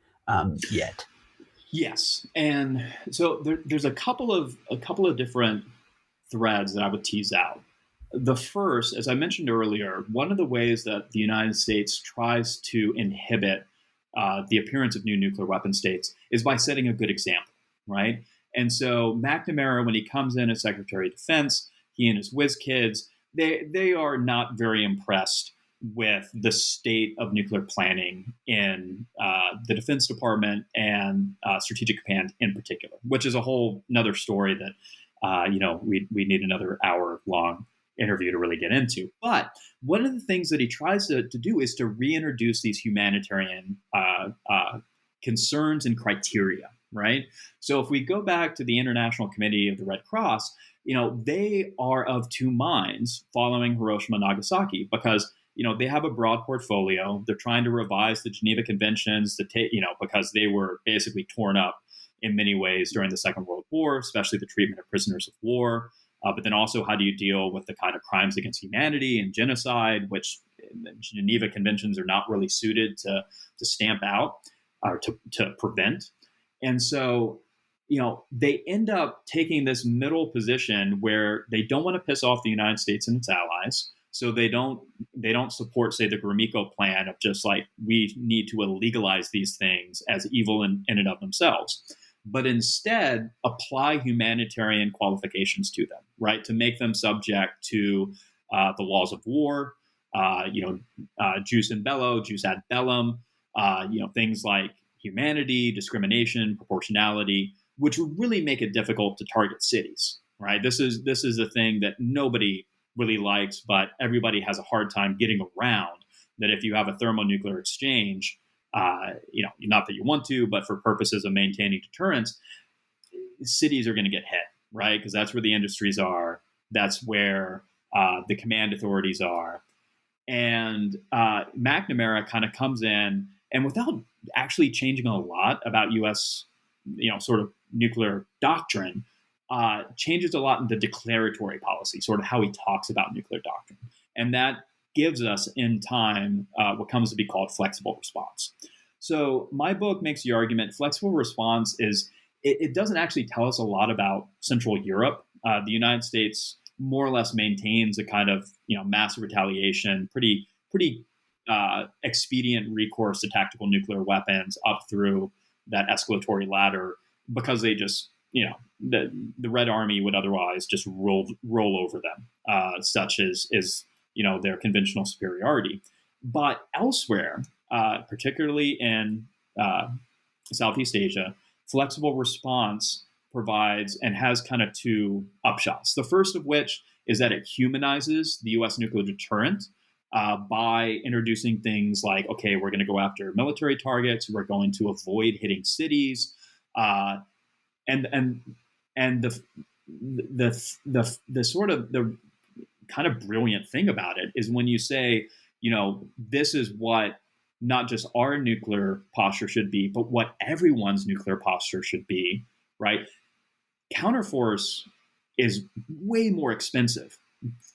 yet. Yes, and so there's a couple of different threads that I would tease out. The first, as I mentioned earlier, one of the ways that the United States tries to inhibit the appearance of new nuclear weapon states is by setting a good example, right? And so McNamara, when he comes in as Secretary of Defense, he and his whiz kids, they are not very impressed with the state of nuclear planning in the Defense Department and Strategic Command in particular, which is a whole another story that we need another hour-long interview to really get into. But one of the things that he tries to do is to reintroduce these humanitarian concerns and criteria, right? So if we go back to the International Committee of the Red Cross, they are of two minds following Hiroshima and Nagasaki because, they have a broad portfolio. They're trying to revise the Geneva Conventions to take, because they were basically torn up in many ways during the Second World War, especially the treatment of prisoners of war. But then also, how do you deal with the kind of crimes against humanity and genocide, which the Geneva Conventions are not really suited to stamp out or to prevent. And so, they end up taking this middle position where they don't want to piss off the United States and its allies. So they don't support, say, the Gromyko plan of just like, we need to illegalize these things as evil in and of themselves, but instead apply humanitarian qualifications to them, right? To make them subject to the laws of war, jus in bello, jus ad bellum, things like humanity, discrimination, proportionality, which would really make it difficult to target cities, right? This is a thing that nobody really likes, but everybody has a hard time getting around, that if you have a thermonuclear exchange, not that you want to, but for purposes of maintaining deterrence, cities are going to get hit, right? Because that's where the industries are. That's where the command authorities are. And McNamara kind of comes in, and without actually changing a lot about U.S., sort of nuclear doctrine, changes a lot in the declaratory policy, sort of how he talks about nuclear doctrine. And that gives us in time what comes to be called flexible response. So my book makes the argument flexible response is, it doesn't actually tell us a lot about Central Europe. The United States more or less maintains a kind of, massive retaliation, pretty expedient recourse to tactical nuclear weapons up through, that escalatory ladder because they just, the Red Army would otherwise just roll over them, such as their conventional superiority. But elsewhere, particularly in Southeast Asia, flexible response provides and has kind of two upshots. The first of which is that it humanizes the U.S. nuclear deterrent by introducing things like, okay, we're going to go after military targets, we're going to avoid hitting cities, and the sort of the kind of brilliant thing about it is when you say, this is what not just our nuclear posture should be, but what everyone's nuclear posture should be, right? Counterforce is way more expensive,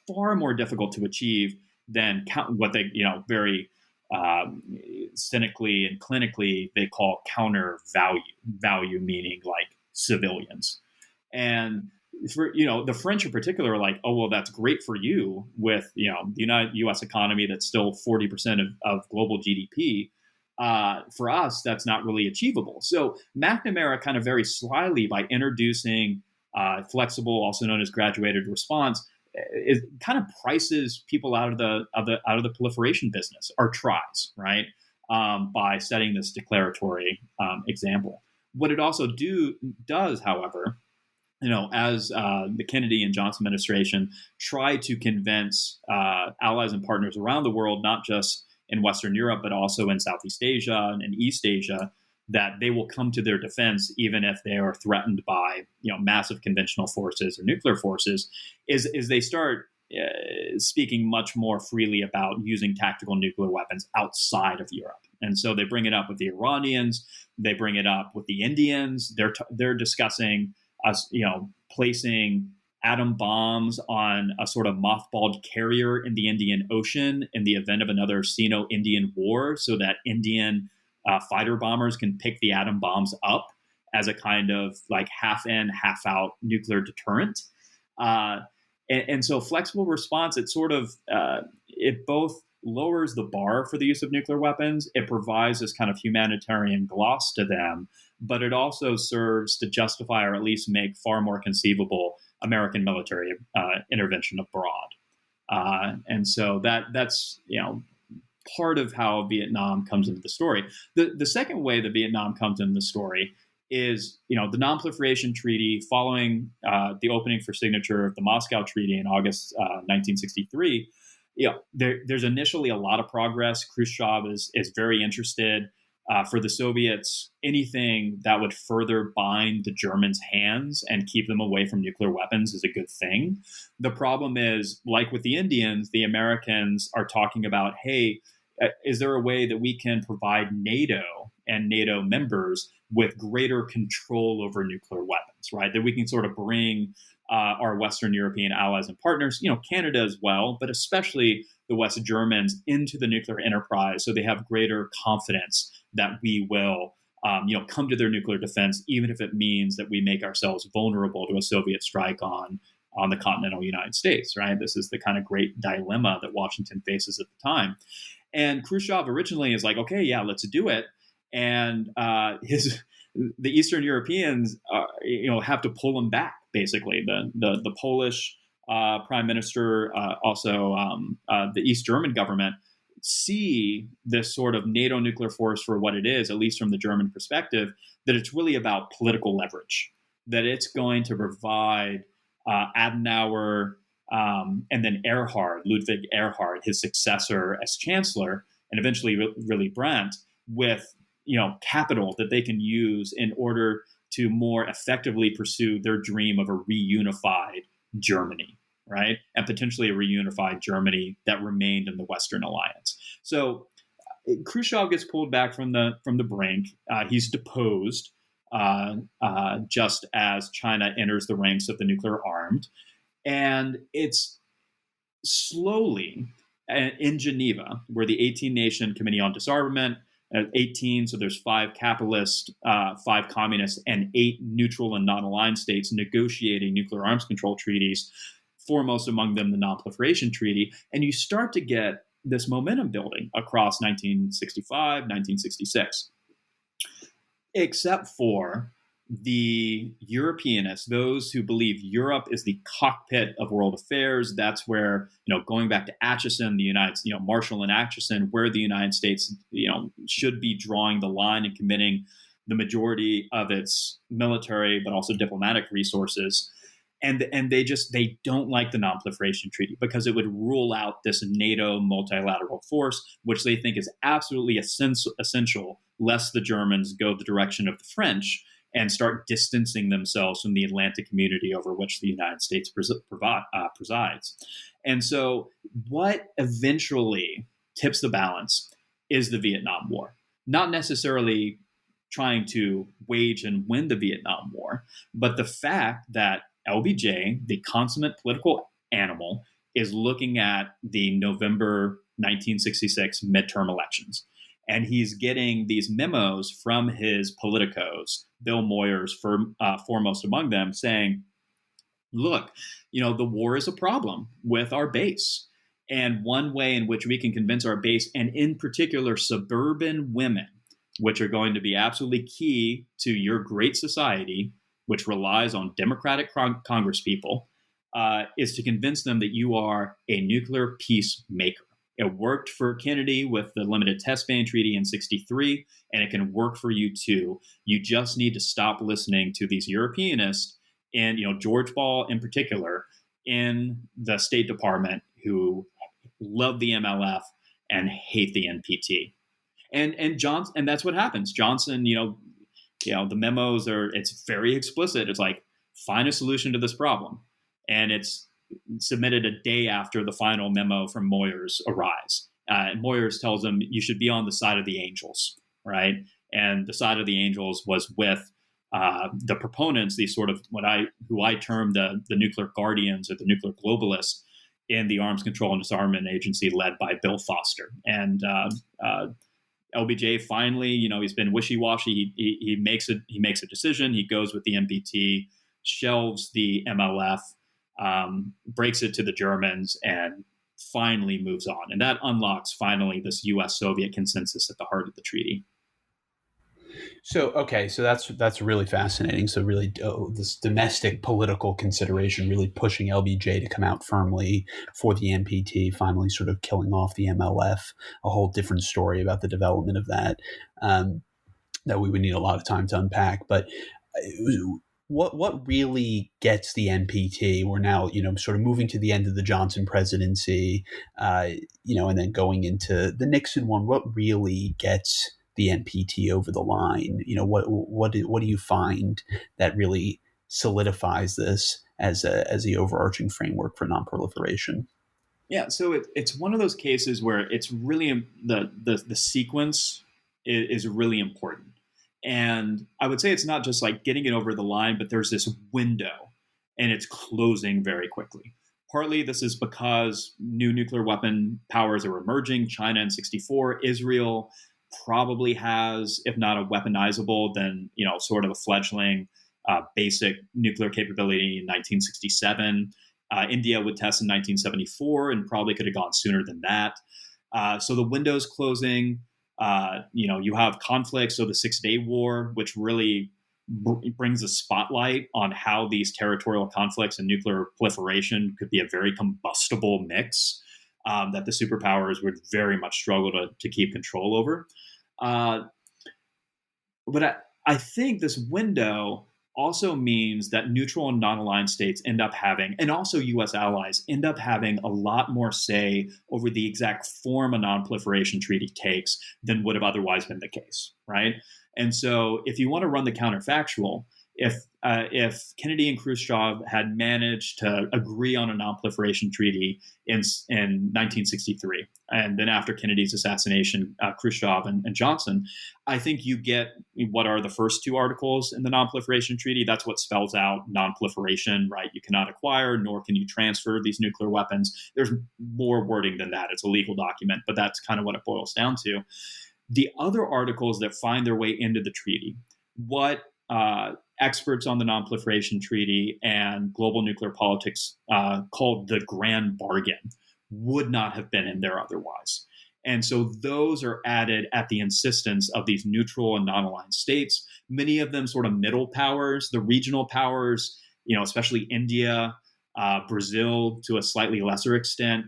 far more difficult to achieve than what they, very cynically and clinically they call counter value meaning like civilians. And for the French in particular are like, oh well, that's great for you with the U.S. economy that's still 40% of global GDP. For us, that's not really achievable. So McNamara kind of very slyly, by introducing flexible, also known as graduated response, it kind of prices people out of the proliferation business, or tries, right, by setting this declaratory example. What it also does, however, as the Kennedy and Johnson administration try to convince allies and partners around the world, not just in Western Europe, but also in Southeast Asia and East Asia, that they will come to their defense even if they are threatened by massive conventional forces or nuclear forces, is they start speaking much more freely about using tactical nuclear weapons outside of Europe. And so they bring it up with the Iranians, they bring it up with the Indians. They're discussing us, placing atom bombs on a sort of mothballed carrier in the Indian Ocean in the event of another Sino-Indian war, so that Indian fighter bombers can pick the atom bombs up as a kind of like half in, half out nuclear deterrent. And so flexible response, it sort of, it both lowers the bar for the use of nuclear weapons, it provides this kind of humanitarian gloss to them, but it also serves to justify or at least make far more conceivable American military intervention abroad. And so that's, part of how Vietnam comes into the story. The second way that Vietnam comes into the story is, the Non-Proliferation Treaty following the opening for signature of the Moscow Treaty in August 1963. There's initially a lot of progress. Khrushchev is very interested. For the Soviets, anything that would further bind the Germans' hands and keep them away from nuclear weapons is a good thing. The problem is, like with the Indians, the Americans are talking about, hey, is there a way that we can provide NATO and NATO members with greater control over nuclear weapons, right? That we can sort of bring our Western European allies and partners, Canada as well, but especially the West Germans, into the nuclear enterprise, so they have greater confidence that we will, come to their nuclear defense, even if it means that we make ourselves vulnerable to a Soviet strike on the continental United States, right? This is the kind of great dilemma that Washington faces at the time. And Khrushchev originally is like, okay, yeah, let's do it. And the Eastern Europeans, have to pull him back. Basically, the Polish prime minister, also the East German government, see this sort of NATO nuclear force for what it is, at least from the German perspective, that it's really about political leverage, that it's going to provide Adenauer and then Ludwig Erhard, his successor as chancellor, and eventually Willy Brandt, with capital that they can use in order to more effectively pursue their dream of a reunified Germany, right? And potentially a reunified Germany that remained in the Western Alliance. So Khrushchev gets pulled back from the brink. He's deposed just as China enters the ranks of the nuclear armed. And it's slowly in Geneva, where the 18-nation Committee on Disarmament, 18, so there's 5 capitalist, 5 communist, and 8 neutral and non-aligned states negotiating nuclear arms control treaties, foremost among them the Non-Proliferation Treaty. And you start to get this momentum building across 1965, 1966. except for the Europeanists, those who believe Europe is the cockpit of world affairs. That's where, going back to Atchison, the United, Marshall and Atchison, where the United States, should be drawing the line and committing the majority of its military, but also diplomatic resources. And they don't like the Non-Proliferation Treaty because it would rule out this NATO multilateral force, which they think is absolutely essential, lest the Germans go the direction of the French and start distancing themselves from the Atlantic community over which the United States presides. And so what eventually tips the balance is the Vietnam War. Not necessarily trying to wage and win the Vietnam War, but the fact that LBJ, the consummate political animal, is looking at the November 1966 midterm elections. And he's getting these memos from his politicos, Bill Moyers foremost among them, saying, look, the war is a problem with our base. And one way in which we can convince our base, and in particular suburban women, which are going to be absolutely key to your great society, which relies on Democratic congresspeople, is to convince them that you are a nuclear peacemaker. It worked for Kennedy with the Limited Test Ban Treaty in '63, and it can work for you too. You just need to stop listening to these Europeanists, and George Ball in particular, in the State Department, who love the MLF and hate the NPT. And Johnson, and that's what happens. Johnson, the memos it's very explicit. It's like, find a solution to this problem. And it's submitted a day after the final memo from Moyers arrives. And Moyers tells him, you should be on the side of the angels, right? And the side of the angels was with the proponents, these sort of who I term the nuclear guardians or the nuclear globalists in the Arms Control and Disarmament Agency led by Bill Foster. And LBJ finally, he's been wishy-washy. He makes a decision. He goes with the NPT, shelves the MLF, breaks it to the Germans, and finally moves on. And that unlocks finally this U.S.-Soviet consensus at the heart of the treaty. So that's really fascinating. So really, this domestic political consideration really pushing LBJ to come out firmly for the NPT, finally sort of killing off the MLF. A whole different story about the development of that that we would need a lot of time to unpack. But what really gets the NPT? We're now sort of moving to the end of the Johnson presidency, and then going into the Nixon one. What really gets the NPT over the line? What do you find that really solidifies this as the overarching framework for nonproliferation? Yeah, so it's one of those cases where it's really the sequence is really important. And I would say it's not just like getting it over the line, but there's this window and it's closing very quickly. Partly this is because new nuclear weapon powers are emerging. China in '64, Israel probably has, if not a weaponizable, then sort of a fledgling basic nuclear capability in 1967. India would test in 1974 and probably could have gone sooner than that. So the window's closing. You have conflicts. So the 6-Day War, which really brings a spotlight on how these territorial conflicts and nuclear proliferation could be a very combustible mix that the superpowers would very much struggle to keep control over. But I think this window also means that neutral and non-aligned states end up having, and also U.S. allies, end up having a lot more say over the exact form a non-proliferation treaty takes than would have otherwise been the case, right? And so if you want to run the counterfactual, if Kennedy and Khrushchev had managed to agree on a non-proliferation treaty in 1963, and then after Kennedy's assassination, Khrushchev and Johnson, I think you get what are the first two articles in the non-proliferation treaty. That's what spells out non-proliferation, right? You cannot acquire, nor can you transfer these nuclear weapons. There's more wording than that. It's a legal document, but that's kind of what it boils down to. The other articles that find their way into the treaty, what experts on the Non-Proliferation Treaty and global nuclear politics called the grand bargain, would not have been in there otherwise. And so those are added at the insistence of these neutral and non-aligned states, many of them sort of middle powers, the regional powers, especially India, Brazil to a slightly lesser extent,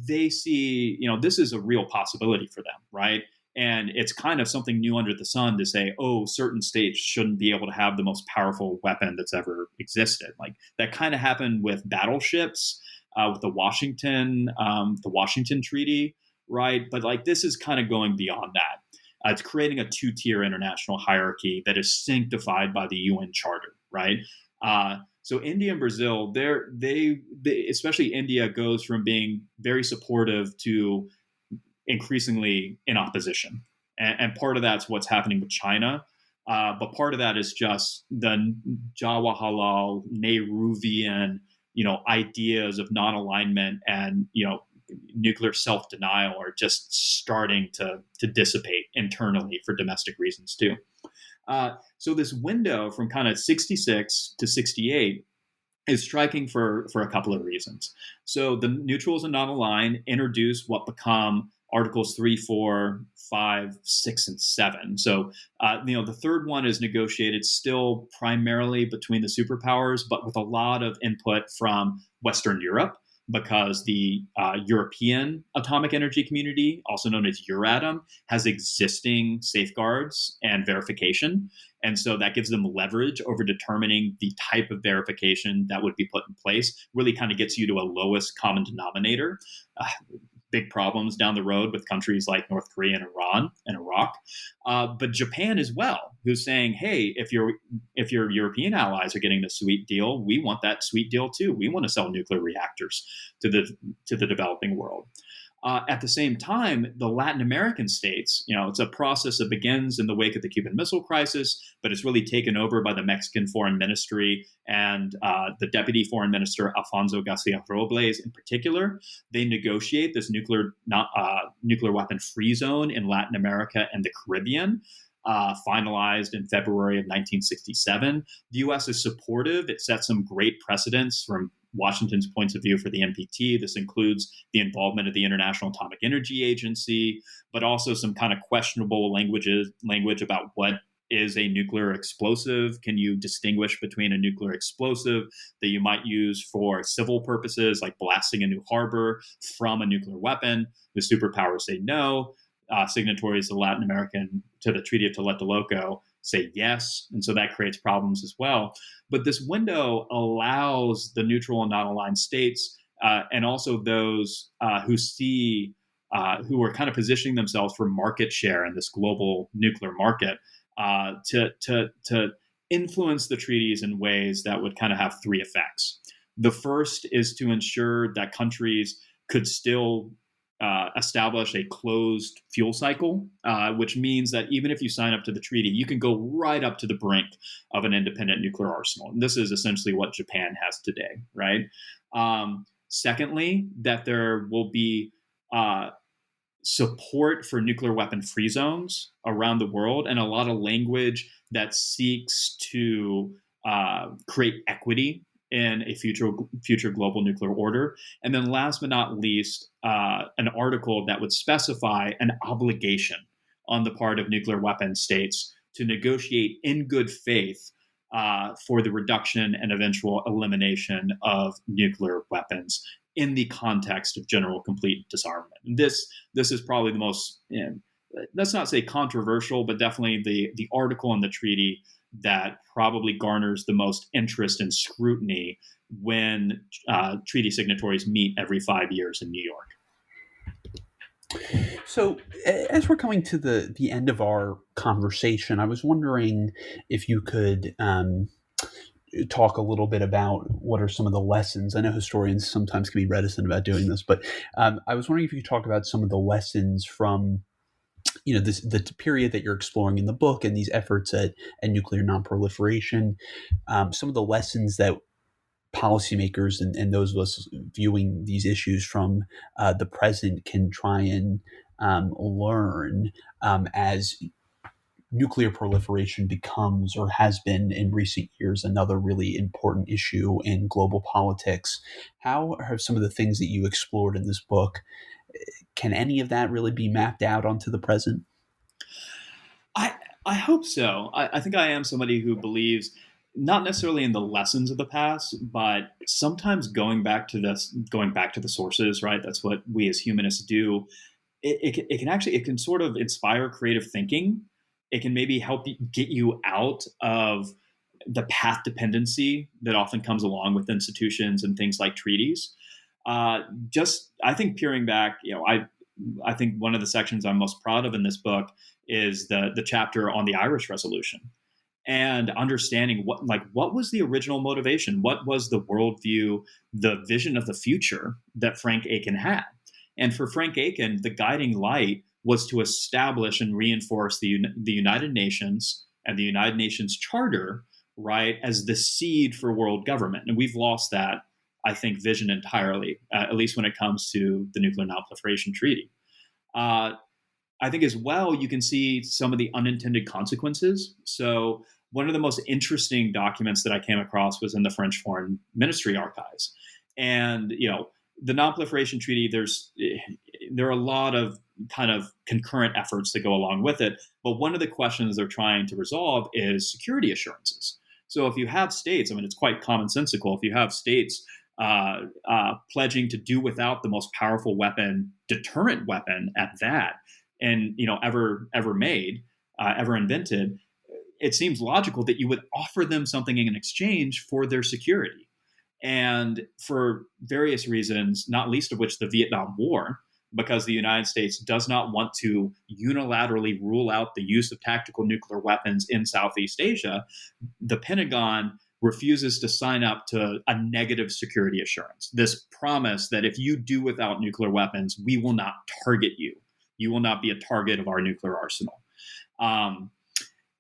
they see, this is a real possibility for them, right? And it's kind of something new under the sun to say, oh, certain states shouldn't be able to have the most powerful weapon that's ever existed. Like that kind of happened with battleships, with the Washington Treaty, right? But like this is kind of going beyond that. It's creating a two-tier international hierarchy that is sanctified by the UN Charter, right? So India and Brazil, they especially India goes from being very supportive to increasingly in opposition. And part of that's what's happening with China. But part of that is just the Jawaharlal Nehruvian, ideas of non-alignment and, nuclear self-denial are just starting to dissipate internally for domestic reasons too. So this window from kind of 66 to 68 is striking for a couple of reasons. So the neutrals and non-aligned introduce what become Articles 3, 4, 5, 6, and 7. So, the third one is negotiated still primarily between the superpowers, but with a lot of input from Western Europe, because the European Atomic Energy Community, also known as Euratom, has existing safeguards and verification. And so that gives them leverage over determining the type of verification that would be put in place, really kind of gets you to a lowest common denominator. Big problems down the road with countries like North Korea and Iran and Iraq, but Japan as well, who's saying, "Hey, if your European allies are getting the sweet deal, we want that sweet deal too. We want to sell nuclear reactors to the developing world." At the same time, the Latin American states, it's a process that begins in the wake of the Cuban Missile Crisis, but it's really taken over by the Mexican Foreign Ministry and the Deputy Foreign Minister, Alfonso Garcia Robles in particular. They negotiate this nuclear weapon free zone in Latin America and the Caribbean, finalized in February of 1967. The U.S. is supportive. It sets some great precedents from Washington's points of view for the NPT. This includes the involvement of the International Atomic Energy Agency, but also some kind of questionable language about what is a nuclear explosive. Can you distinguish between a nuclear explosive that you might use for civil purposes, like blasting a new harbor, from a nuclear weapon? The superpowers say no. Signatories to the Treaty of Tlatelolco say yes, and so that creates problems as well. But this window allows the neutral and non-aligned states, and also those who are kind of positioning themselves for market share in this global nuclear market, to influence the treaties in ways that would kind of have three effects. The first is to ensure that countries could still establish a closed fuel cycle, which means that even if you sign up to the treaty, you can go right up to the brink of an independent nuclear arsenal. And this is essentially what Japan has today, right? Secondly, that there will be support for nuclear weapon free zones around the world, and a lot of language that seeks to create equity in a future global nuclear order. And then last but not least, an article that would specify an obligation on the part of nuclear weapon states to negotiate in good faith for the reduction and eventual elimination of nuclear weapons in the context of general complete disarmament. And this is probably the most, let's not say controversial, but definitely the article in the treaty that probably garners the most interest and scrutiny when treaty signatories meet every 5 years in New York. So as we're coming to the end of our conversation, I was wondering if you could talk a little bit about what are some of the lessons. I know historians sometimes can be reticent about doing this, but I was wondering if you could talk about some of the lessons from the period that you're exploring in the book and these efforts at nuclear nonproliferation, some of the lessons that policymakers and those of us viewing these issues from the present can try and learn as nuclear proliferation becomes, or has been in recent years, another really important issue in global politics. How have some of the things that you explored in this book Can any of that really be mapped out onto the present? I hope so. I think I am somebody who believes not necessarily in the lessons of the past, but sometimes going back to the sources, right? That's what we as humanists do. It can actually, it can sort of inspire creative thinking. It can maybe help get you out of the path dependency that often comes along with institutions and things like treaties. I think peering back, I think one of the sections I'm most proud of in this book is the chapter on the Irish Resolution, and understanding what was the original motivation, what was the worldview, the vision of the future that Frank Aiken had. And for Frank Aiken, the guiding light was to establish and reinforce the United Nations and the United Nations Charter, right, as the seed for world government. And we've lost that, I think, vision entirely, at least when it comes to the Nuclear Non-Proliferation Treaty. I think as well, you can see some of the unintended consequences. So one of the most interesting documents that I came across was in the French Foreign Ministry archives. And, the Non-Proliferation Treaty, there are a lot of kind of concurrent efforts that go along with it. But one of the questions they're trying to resolve is security assurances. So if you have states, it's quite commonsensical. If you have states pledging to do without the most powerful weapon, deterrent weapon at that, and ever made, ever invented, it seems logical that you would offer them something in exchange for their security. And for various reasons, not least of which the Vietnam War, because the United States does not want to unilaterally rule out the use of tactical nuclear weapons in Southeast Asia, the Pentagon refuses to sign up to a negative security assurance. This promise that if you do without nuclear weapons, we will not target you. You will not be a target of our nuclear arsenal.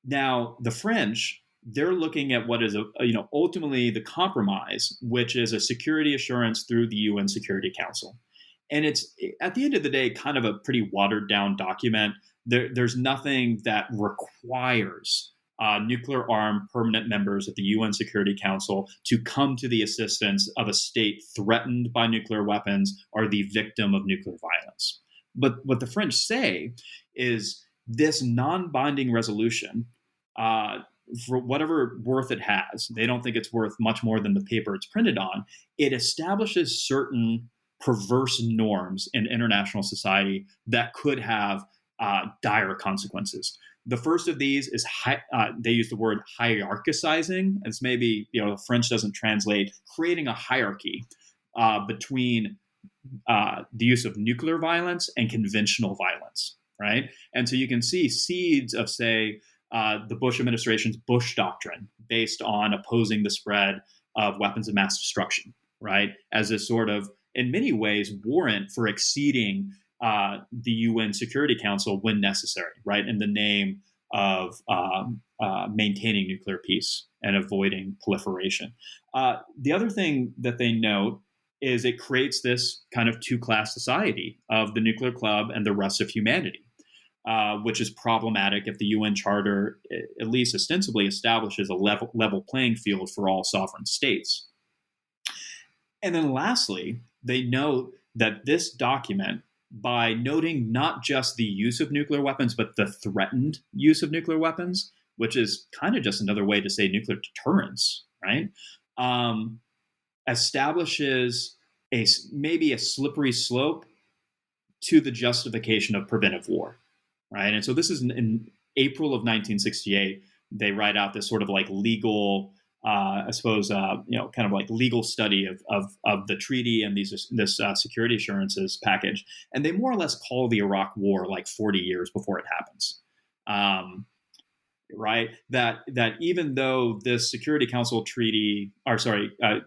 Now, the French, they're looking at what is ultimately the compromise, which is a security assurance through the UN Security Council. And it's, at the end of the day, kind of a pretty watered down document. There's nothing that requires nuclear armed permanent members of the UN Security Council to come to the assistance of a state threatened by nuclear weapons or the victim of nuclear violence. But what the French say is this non-binding resolution, for whatever worth it has, they don't think it's worth much more than the paper it's printed on. It establishes certain perverse norms in international society that could have dire consequences. The first of these is they use the word hierarchicizing. It's maybe the French doesn't translate, creating a hierarchy between the use of nuclear violence and conventional violence, right? And so you can see seeds of, say, the Bush administration's Bush Doctrine, based on opposing the spread of weapons of mass destruction, right? As a sort of, in many ways, warrant for exceeding the UN Security Council when necessary, right? In the name of maintaining nuclear peace and avoiding proliferation. The other thing that they note is it creates this kind of two-class society of the nuclear club and the rest of humanity. Which is problematic if the UN Charter, at least ostensibly, establishes a level playing field for all sovereign states. And then lastly, they note that this document, by noting not just the use of nuclear weapons, but the threatened use of nuclear weapons, which is kind of just another way to say nuclear deterrence, right? Establishes maybe a slippery slope to the justification of preventive war. Right. And so this is in April of 1968. They write out this sort of like legal, kind of like legal study of the treaty and this security assurances package. And they more or less call the Iraq War like 40 years before it happens. Right. That even though this Security Council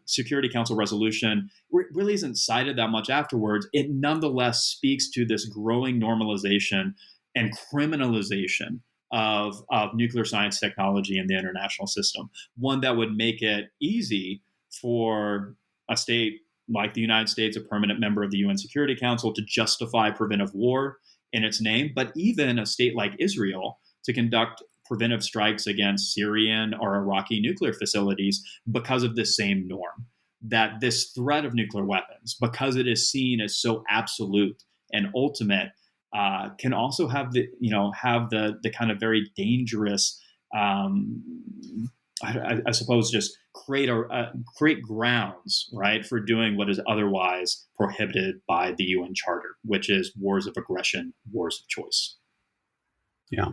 Security Council resolution really isn't cited that much afterwards, it nonetheless speaks to this growing normalization and criminalization of nuclear science technology in the international system, one that would make it easy for a state like the United States, a permanent member of the UN Security Council, to justify preventive war in its name, but even a state like Israel to conduct preventive strikes against Syrian or Iraqi nuclear facilities because of this same norm, that this threat of nuclear weapons, because it is seen as so absolute and ultimate can also have the kind of very dangerous, I suppose, just create grounds, right, for doing what is otherwise prohibited by the UN Charter, which is wars of aggression, wars of choice. Yeah.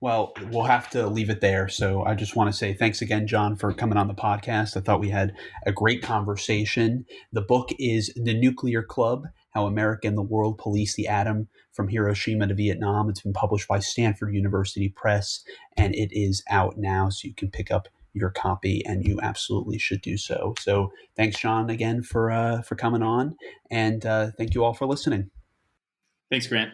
Well, we'll have to leave it there. So I just want to say thanks again, John, for coming on the podcast. I thought we had a great conversation. The book is The Nuclear Club: How America and the World Police the Atom from Hiroshima to Vietnam. It's been published by Stanford University Press, and it is out now, so you can pick up your copy, and you absolutely should do so. So thanks, John, again for coming on, and thank you all for listening. Thanks, Grant.